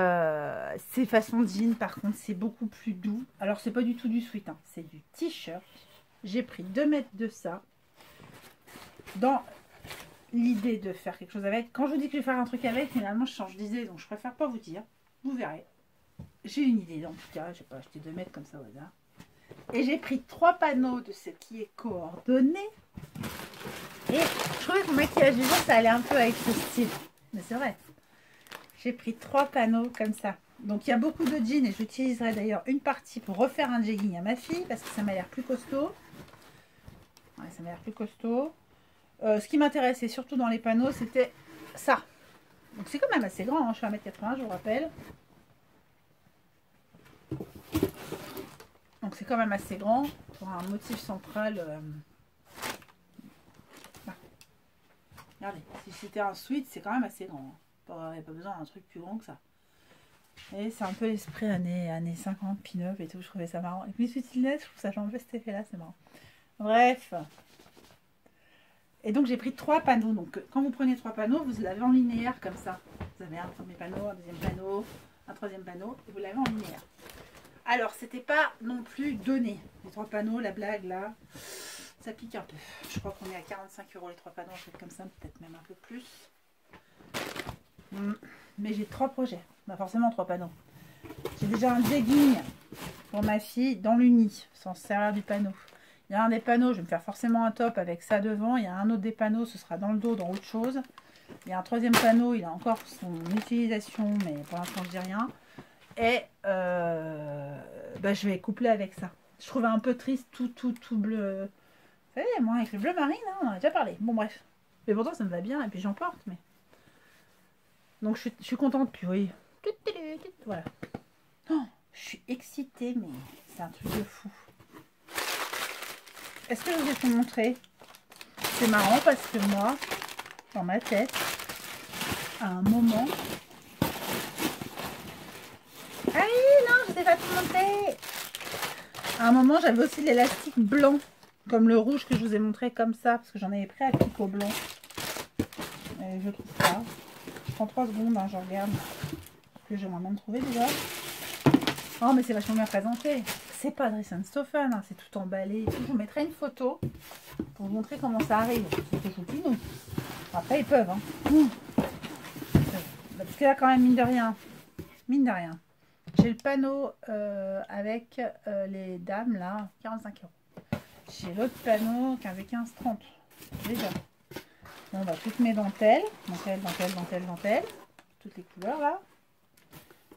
ces façons jeans, par contre, c'est beaucoup plus doux. Alors, c'est pas du tout du sweat, hein, c'est du t-shirt. J'ai pris 2 mètres de ça. Dans l'idée de faire quelque chose avec. Quand je vous dis que je vais faire un truc avec, finalement, je change d'idée. Donc, je préfère pas vous dire. Vous verrez. J'ai une idée, en tout cas. Je vais pas acheter 2 mètres comme ça au hasard. Et j'ai pris 3 panneaux de ce qui est coordonné. Et je trouvais que mon maquillage du jour, ça allait un peu avec ce style. Mais c'est vrai. J'ai pris 3 panneaux comme ça. Donc il y a beaucoup de jeans et j'utiliserai d'ailleurs une partie pour refaire un jegging à ma fille parce que ça m'a l'air plus costaud. Ouais, ça m'a l'air plus costaud. Ce qui m'intéressait surtout dans les panneaux, c'était ça. Donc c'est quand même assez grand, hein. Je fais 1m80, je vous rappelle. Donc c'est quand même assez grand pour un motif central. Regardez, si c'était un sweat, c'est quand même assez grand. Hein. Il n'y a pas besoin d'un truc plus grand que ça. Et c'est un peu l'esprit années 50, pin-up et tout. Je trouvais ça marrant. Avec mes sweat-net, je trouve ça change cet effet-là, c'est marrant. Bref. Et donc j'ai pris 3 panneaux. Donc quand vous prenez 3 panneaux, vous l'avez en linéaire comme ça. Vous avez un premier panneau, un deuxième panneau, un troisième panneau. Et vous l'avez en linéaire. Alors, c'était pas non plus donné. Les 3 panneaux, la blague là, ça pique un peu. Je crois qu'on est à 45 € les 3 panneaux, un truc comme ça, peut-être même un peu plus. Mais j'ai 3 projets. Bah forcément 3 panneaux. J'ai déjà un jegging pour ma fille dans l'uni, sans se servir du panneau. Il y a un des panneaux, je vais me faire forcément un top avec ça devant. Il y a un autre des panneaux, ce sera dans le dos, dans autre chose. Il y a un 3e panneau, il a encore son utilisation, mais pour l'instant je dis rien. Et bah, je vais coupler avec ça. Je trouvais un peu triste tout bleu. Vous savez, moi avec le bleu marine, hein, on en a déjà parlé. Bon bref. Mais pourtant ça me va bien et puis j'en porte. Mais donc je suis contente. Puis oui. Voilà. Oh, je suis excitée, mais c'est un truc de fou. Est-ce que je vous ai tout montré? C'est marrant parce que moi, dans ma tête, à un moment... Ah oui, non, je ne sais pas tout montrer. À un moment, j'avais aussi l'élastique blanc, comme le rouge que je vous ai montré comme ça, parce que j'en avais pris à picot blanc. Et je trouve pas. Je prends 3 secondes, hein, je regarde. Que j'aimerais bien trouver déjà. Oh, mais c'est vachement bien présenté. C'est pas Dress & Stephen, hein, c'est tout emballé. Je vous mettrai une photo pour vous montrer comment ça arrive. C'est toujours plus nous. Après, ils peuvent. Hein. Parce que là, quand même, mine de rien, j'ai le panneau avec les dames, là, 45 €. J'ai l'autre panneau qui avait 15,30 €. Déjà. On va toutes mes dentelles. Dentelle. Toutes les couleurs, là.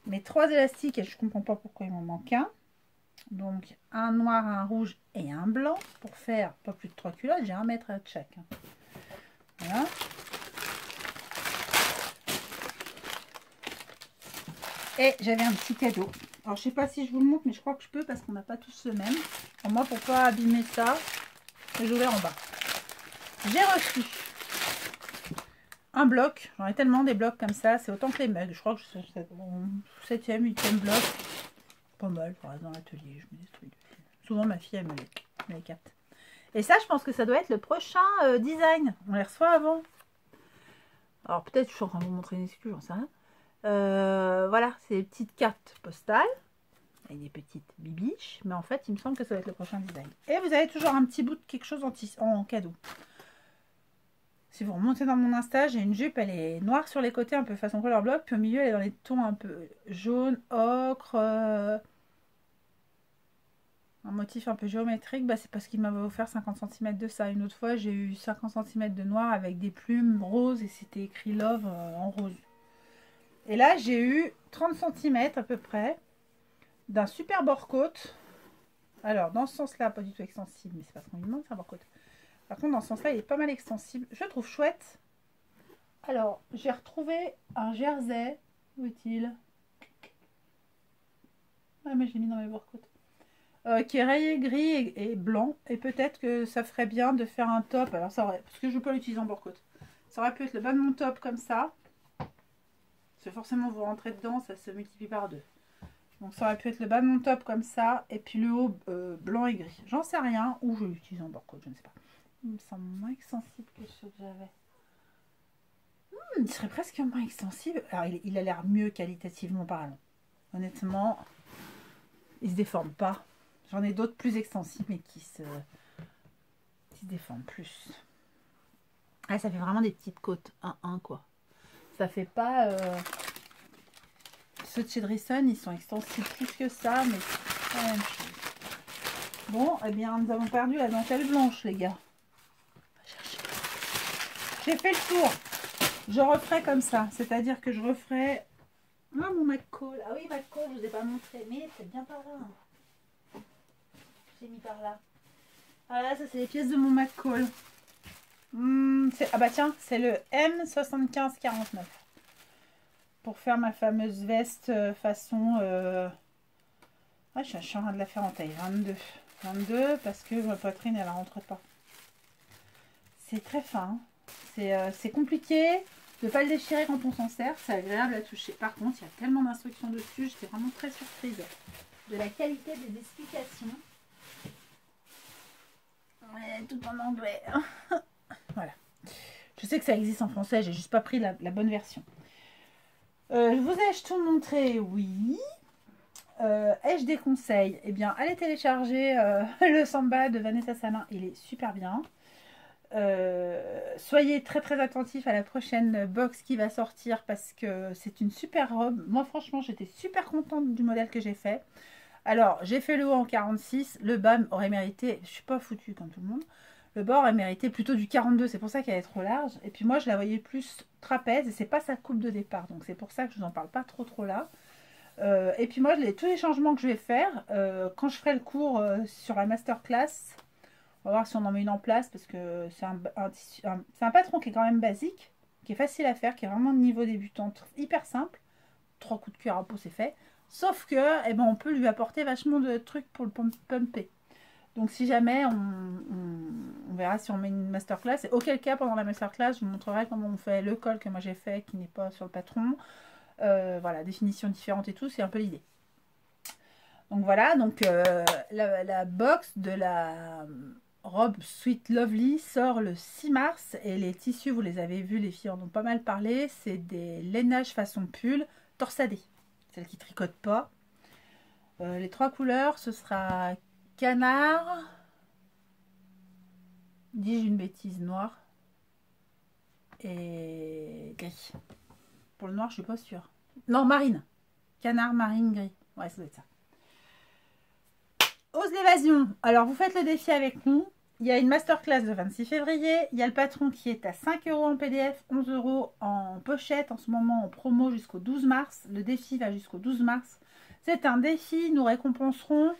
Mes 3 élastiques, et je comprends pas pourquoi il m'en manque un. Donc, un noir, un rouge et un blanc. Pour faire pas plus de 3 culottes, j'ai 1 mètre à chaque. Voilà. Et j'avais un petit cadeau. Alors, je sais pas si je vous le montre, mais je crois que je peux parce qu'on n'a pas tous le même. Alors, moi, pour pas abîmer ça, j'ai ouvert en bas. J'ai reçu un bloc. J'en ai tellement des blocs comme ça. C'est autant que les mugs. Je crois que c'est mon 7e, 8e bloc. Pas mal, par exemple, dans l'atelier. Je me détruis. Souvent, ma fille, elle me les capte. Et ça, je pense que ça doit être le prochain design. On les reçoit avant. Alors, peut-être, je suis en train de vous montrer une excuse, j'en sais rien. Voilà, c'est des petites cartes postales avec des petites bibiches, mais en fait il me semble que ça va être le prochain design. Et vous avez toujours un petit bout de quelque chose en cadeau. Si vous remontez dans mon Insta, j'ai une jupe, elle est noire sur les côtés, un peu façon color block, puis au milieu elle est dans les tons un peu jaune, ocre, un motif un peu géométrique. Bah, c'est parce qu'il m'avait offert 50 cm de ça. Une autre fois j'ai eu 50 cm de noir avec des plumes roses et c'était écrit love en rose. Et là, j'ai eu 30 cm à peu près d'un super bord-côte. Alors, dans ce sens-là, pas du tout extensible, mais c'est parce qu'on lui demande, c'est un bord-côte. Par contre, dans ce sens-là, il est pas mal extensible. Je le trouve chouette. Alors, j'ai retrouvé un jersey. Où est-il? Ah, mais je l'ai mis dans mes bord-côtes. Qui est rayé gris et blanc. Et peut-être que ça ferait bien de faire un top. Alors, ça aurait... Parce que je ne peux pas l'utiliser en bord-côte. Ça aurait pu être le bas de mon top comme ça. Parce que forcément, vous rentrez dedans, ça se multiplie par 2. Donc ça aurait pu être le bas de mon top comme ça. Et puis le haut blanc et gris. J'en sais rien. Ou je l'utilise en bord-côte, je ne sais pas. Il me semble moins extensible que ceux que j'avais. Il serait presque moins extensible. Alors il a l'air mieux qualitativement parlant. Honnêtement, il se déforme pas. J'en ai d'autres plus extensibles mais qui se déforment plus. Ah, ça fait vraiment des petites côtes 1-1 quoi. Ça fait pas... Ceux de chez Drison, ils sont extensibles plus que ça, mais c'est pas la même chose. Bon, eh bien, nous avons perdu la dentelle blanche, les gars. J'ai fait le tour. Je referai comme ça, c'est-à-dire que je referai... Ah, mon McCall. Ah oui, McCall, je ne vous ai pas montré, mais c'est bien par là. J'ai mis par là. Voilà, ça, c'est les pièces de mon McCall. Ah bah tiens, c'est le M7549. Pour faire ma fameuse veste façon... Ah, je suis en train de la faire en taille 22. 22 parce que ma poitrine, elle ne rentre pas. C'est très fin. C'est compliqué de ne pas le déchirer quand on s'en sert. C'est agréable à toucher. Par contre, il y a tellement d'instructions dessus. J'étais vraiment très surprise de la qualité des explications. Ouais, tout en anglais. Voilà. Je sais que ça existe en français. J'ai juste pas pris la bonne version. Vous ai-je tout montré? Oui. Ai-je des conseils? Eh bien, allez télécharger le Samba de Vanessa Salin. Il est super bien. Soyez très très attentifs à la prochaine box qui va sortir parce que c'est une super robe. Moi, franchement, j'étais super contente du modèle que j'ai fait. Alors, j'ai fait le haut en 46. Le bas aurait mérité... Je suis pas foutue comme tout le monde. Le bas aurait mérité plutôt du 42. C'est pour ça qu'elle est trop large. Et puis moi, je la voyais plus trapèze. Et c'est pas sa coupe de départ. Donc, c'est pour ça que je vous en parle pas trop là. Et puis moi, tous les changements que je vais faire, quand je ferai le cours sur la masterclass, on va voir si on en met une en place, parce que c'est c'est un patron qui est quand même basique, qui est facile à faire, qui est vraiment de niveau débutant, hyper simple. 3 coups de cuir à peau, c'est fait. Sauf que, eh ben, on peut lui apporter vachement de trucs pour le pumper. Donc si jamais, on verra si on met une masterclass. Et auquel cas, pendant la masterclass, je vous montrerai comment on fait le col que moi j'ai fait, qui n'est pas sur le patron. Voilà, définition différente et tout, c'est un peu l'idée. Donc voilà, donc la box de la robe Sweet Lovely sort le 6 mars. Et les tissus, vous les avez vus, les filles en ont pas mal parlé. C'est des lainages façon pull torsadés. Celles qui tricotent pas. Les 3 couleurs, ce sera canard, dis-je une bêtise, noir et gris. Pour le noir, je suis pas sûre. Non, marine. Canard, marine, gris. Ouais, ça doit être ça. Ose l'évasion. Alors, vous faites le défi avec nous. Il y a une masterclass le 26 février. Il y a le patron qui est à 5 € en PDF, 11 € en pochette. En ce moment, en promo jusqu'au 12 mars. Le défi va jusqu'au 12 mars. C'est un défi. Nous récompenserons.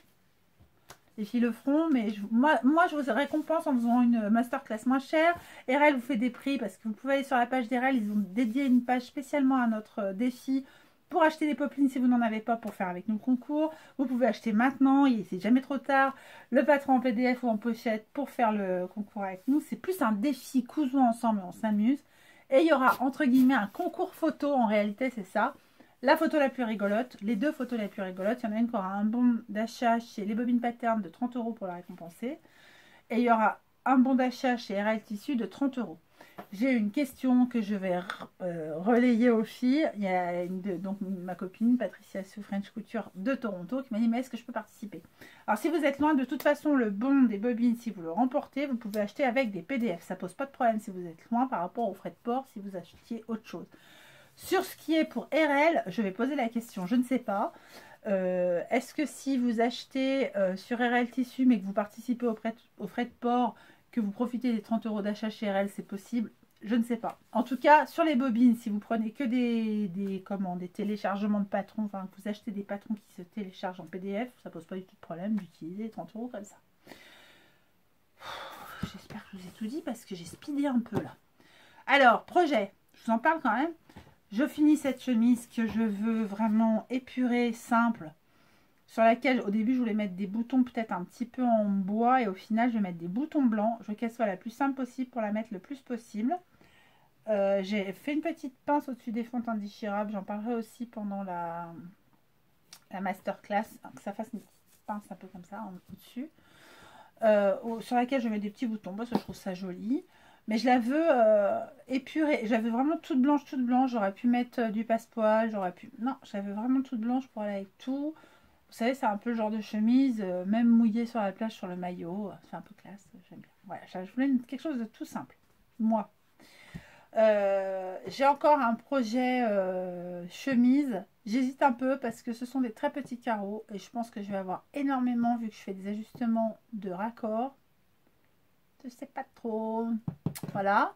Les filles le feront, mais moi, je vous récompense en faisant une masterclass moins chère. RL vous fait des prix parce que vous pouvez aller sur la page d'RL. Ils ont dédié une page spécialement à notre défi pour acheter des poplines si vous n'en avez pas pour faire avec nous le concours. Vous pouvez acheter maintenant, c'est jamais trop tard, le patron en PDF ou en pochette pour faire le concours avec nous. C'est plus un défi cousou ensemble, on s'amuse. Et il y aura entre guillemets un concours photo, en réalité c'est ça. La photo la plus rigolote, les 2 photos les plus rigolotes. Il y en a une qui aura un bon d'achat chez les Bobines Pattern de 30 € pour la récompenser. Et il y aura un bon d'achat chez RL Tissu de 30 €. J'ai une question que je vais relayer aux filles. Il y a donc ma copine Patricia Sou French Couture de Toronto qui m'a dit mais est-ce que je peux participer? Alors si vous êtes loin, de toute façon le bon des bobines, si vous le remportez, vous pouvez acheter avec des PDF. Ça pose pas de problème si vous êtes loin par rapport aux frais de port si vous achetiez autre chose. Sur ce qui est pour RL, je vais poser la question, je ne sais pas. Est-ce que si vous achetez sur RL Tissu mais que vous participez aux frais de port, que vous profitez des 30 € d'achat chez RL, c'est possible? Je ne sais pas. En tout cas, sur les bobines, si vous prenez que des téléchargements de patrons, enfin que vous achetez des patrons qui se téléchargent en PDF, ça pose pas du tout de problème d'utiliser 30 € comme ça. J'espère que je vous ai tout dit parce que j'ai speedé un peu là. Alors, projet, je vous en parle quand même. Je finis cette chemise que je veux vraiment épurée, simple, sur laquelle au début je voulais mettre des boutons peut-être un petit peu en bois et au final je vais mettre des boutons blancs. Je veux qu'elle soit la plus simple possible pour la mettre le plus possible. J'ai fait une petite pince au-dessus des fentes indéchirables, j'en parlerai aussi pendant la masterclass, que ça fasse une petite pince un peu comme ça au-dessus. Sur laquelle je mets des petits boutons, parce que je trouve ça joli. Mais je la veux épurée. J'avais vraiment toute blanche, toute blanche. J'aurais pu mettre du passepoil. J'aurais pu... Non, j'avais vraiment toute blanche pour aller avec tout. Vous savez, c'est un peu le genre de chemise, même mouillée sur la plage, sur le maillot. C'est un peu classe, j'aime bien. Voilà, je voulais quelque chose de tout simple. Moi. J'ai encore un projet chemise. J'hésite un peu parce que ce sont des très petits carreaux. Et je pense que je vais avoir énormément, vu que je fais des ajustements de raccord. Je sais pas trop. Voilà.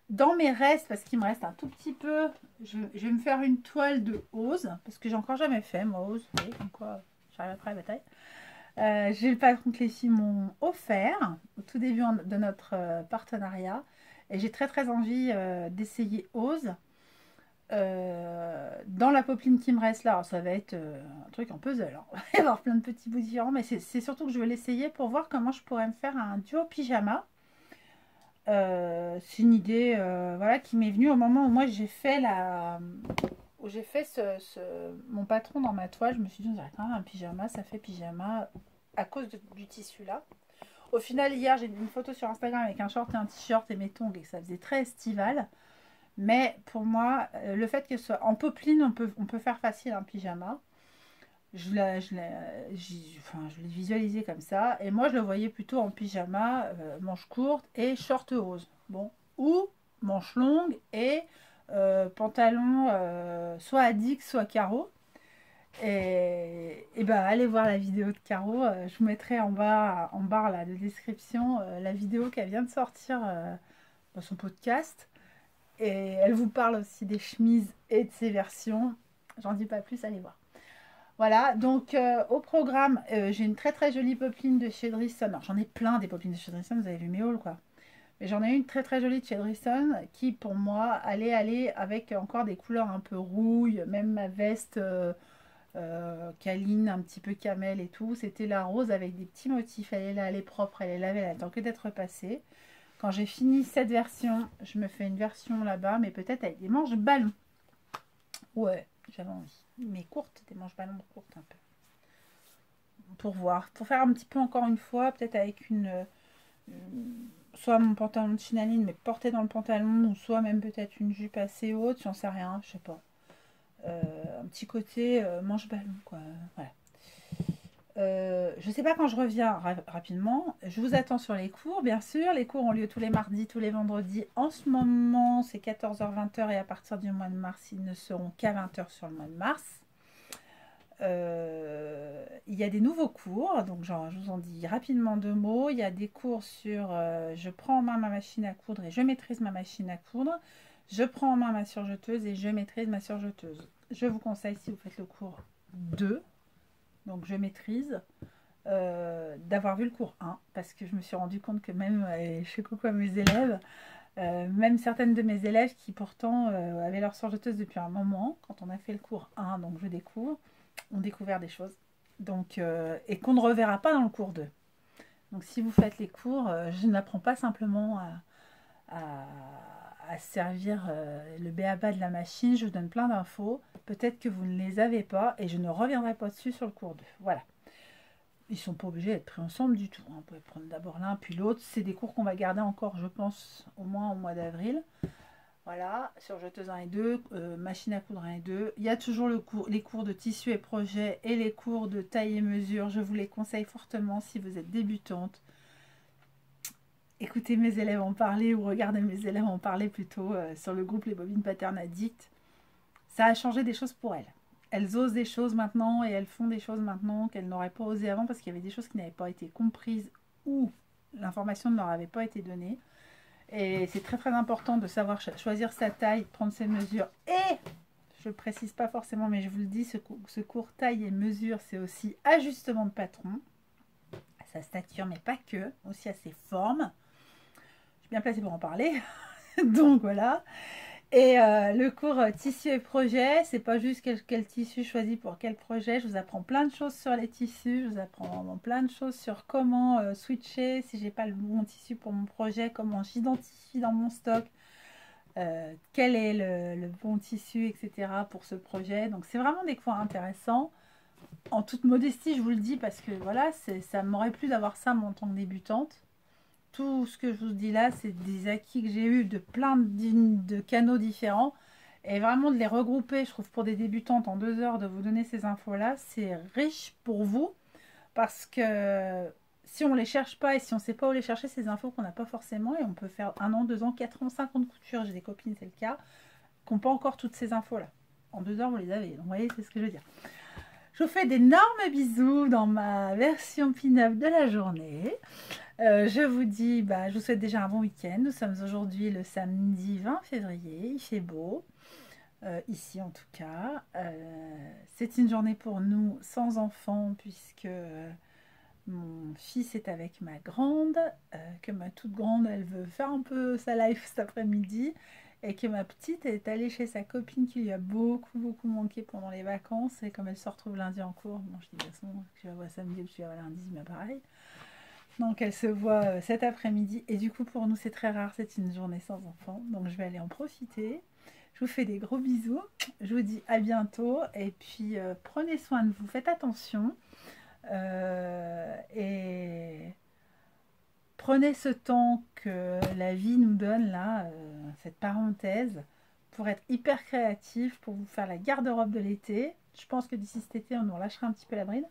Dans mes restes, parce qu'il me reste un tout petit peu, je vais me faire une toile de ose, parce que j'ai encore jamais fait, moi, ose. Vous voyez, comme quoi, j'arrive après la bataille. J'ai le patron que les filles m'ont offert au tout début de notre partenariat. Et j'ai très très envie d'essayer ose. Dans la popeline qui me reste là, alors ça va être un truc en puzzle, hein. Il va y avoir plein de petits bouts différents, mais c'est surtout que je veux l'essayer pour voir comment je pourrais me faire un duo pyjama. C'est une idée voilà, qui m'est venue au moment où moi j'ai fait mon patron dans ma toile. Je me suis dit on dirait quand même un pyjama, ça fait pyjama à cause du tissu là. Au final hier j'ai mis une photo sur Instagram avec un short et un t-shirt et mes tongs et que ça faisait très estival. Mais pour moi, le fait que ce soit en popeline, on peut faire facile un pyjama. Je l'ai visualisé comme ça. Et moi, je le voyais plutôt en pyjama, manche courte et short rose. Bon. Ou manche longue et pantalon soit à dix, soit carreau. Et ben, allez voir la vidéo de Caro. Je vous mettrai en barre là, de description la vidéo qu'elle vient de sortir dans son podcast. Et elle vous parle aussi des chemises et de ses versions. J'en dis pas plus, allez voir. Voilà, donc au programme, j'ai une très très jolie popeline de chez Drison. Alors j'en ai plein des popelines de chez Drison, vous avez vu mes hauls quoi. Mais j'en ai une très très jolie de chez Drison qui pour moi allait aller avec encore des couleurs un peu rouille, même ma veste câline, un petit peu camel et tout. C'était la rose avec des petits motifs, elle est là, elle est propre, elle est lavée, elle attend que d'être passée. Quand j'ai fini cette version, je me fais une version là-bas, mais peut-être avec des manches ballons. Ouais, j'avais envie. Mais courtes, des manches ballons courtes un peu. Pour voir. Pour faire un petit peu encore une fois, peut-être avec soit mon pantalon de chinaline, mais porté dans le pantalon, ou soit même peut-être une jupe assez haute, j'en sais rien, je sais pas. Un petit côté manche ballon, quoi. Voilà. Je sais pas quand je reviens rapidement. Je vous attends sur les cours, bien sûr. Les cours ont lieu tous les mardis, tous les vendredis. En ce moment, c'est 14h, 20h et à partir du mois de mars, ils ne seront qu'à 20h sur le mois de mars. Il y a des nouveaux cours, donc je vous en dis rapidement deux mots. Il y a des cours sur je prends en main ma machine à coudre et je maîtrise ma machine à coudre. Je prends en main ma surjeteuse et je maîtrise ma surjeteuse. Je vous conseille, si vous faites le cours 2, donc je maîtrise, d'avoir vu le cours 1, parce que je me suis rendu compte que même, je fais coucou à mes élèves, même certaines de mes élèves qui pourtant avaient leur surjeteuse depuis un moment, quand on a fait le cours 1, donc je découvre, ont découvert des choses, donc, et qu'on ne reverra pas dans le cours 2. Donc si vous faites les cours, je n'apprends pas simplement à servir le b.a.-ba de la machine, je vous donne plein d'infos, peut-être que vous ne les avez pas et je ne reviendrai pas dessus sur le cours 2. Voilà. Ils ne sont pas obligés d'être pris ensemble du tout. On peut prendre d'abord l'un puis l'autre. C'est des cours qu'on va garder encore, je pense, au moins au mois d'avril. Voilà, surjeteuse 1 et 2, machine à coudre 1 et 2. Il y a toujours les cours de tissu et projet et les cours de taille et mesure. Je vous les conseille fortement si vous êtes débutante. Écoutez mes élèves en parler ou regardez mes élèves en parler plutôt sur le groupe Les Bobines Pattern Addict. Ça a changé des choses pour elles. Elles osent des choses maintenant et elles font des choses maintenant qu'elles n'auraient pas osé avant parce qu'il y avait des choses qui n'avaient pas été comprises ou l'information ne leur avait pas été donnée. Et c'est très très important de savoir choisir sa taille, prendre ses mesures. Et, je ne le précise pas forcément, mais je vous le dis, ce cours taille et mesure, c'est aussi ajustement de patron, à sa stature, mais pas que, aussi à ses formes. Je suis bien placée pour en parler. Donc voilà. Et le cours tissu et projet, c'est pas juste quel tissu choisir pour quel projet. Je vous apprends plein de choses sur les tissus. Je vous apprends vraiment plein de choses sur comment switcher si j'ai pas le bon tissu pour mon projet, comment j'identifie dans mon stock quel est le bon tissu, etc. pour ce projet. Donc c'est vraiment des cours intéressants. En toute modestie, je vous le dis parce que voilà, ça m'aurait plu d'avoir ça moi, en tant que débutante. Tout ce que je vous dis là, c'est des acquis que j'ai eu de plein de canaux différents. Et vraiment de les regrouper, je trouve, pour des débutantes en 2 heures, de vous donner ces infos-là, c'est riche pour vous. Parce que si on ne les cherche pas et si on ne sait pas où les chercher, ces infos qu'on n'a pas forcément, et on peut faire 1 an, 2 ans, 4 ans, 5 ans de couture, j'ai des copines, c'est le cas, qui n'ont pas encore toutes ces infos-là. En 2 heures, vous les avez. Donc, vous voyez, c'est ce que je veux dire. Je vous fais d'énormes bisous dans ma version pin-up de la journée. Je vous dis, je vous souhaite déjà un bon week-end. Nous sommes aujourd'hui le samedi 20 février. Il fait beau, ici en tout cas. C'est une journée pour nous sans enfants puisque mon fils est avec ma grande, que ma toute grande, elle veut faire un peu sa life cet après-midi. Et que ma petite est allée chez sa copine qui lui a beaucoup manqué pendant les vacances. Et comme elle se retrouve lundi en cours, bon, je dis de toute façon, tu vas voir samedi ou tu vas voir lundi, mais pareil. Donc elle se voit cet après-midi. Et du coup, pour nous, c'est très rare, c'est une journée sans enfants. Donc je vais aller en profiter. Je vous fais des gros bisous. Je vous dis à bientôt. Et puis, prenez soin de vous. Faites attention. Et prenez ce temps que la vie nous donne là, cette parenthèse, pour être hyper créatif, pour vous faire la garde-robe de l'été. Je pense que d'ici cet été, on nous relâchera un petit peu la bride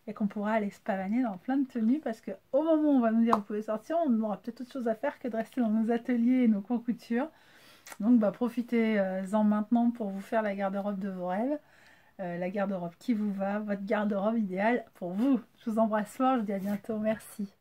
et qu'on pourra aller se pavaner dans plein de tenues parce qu'au moment où on va nous dire vous pouvez sortir, on aura peut-être autre chose à faire que de rester dans nos ateliers et nos cours couture. Donc profitez-en maintenant pour vous faire la garde-robe de vos rêves. La garde-robe qui vous va, votre garde-robe idéale pour vous. Je vous embrasse fort, je vous dis à bientôt, merci.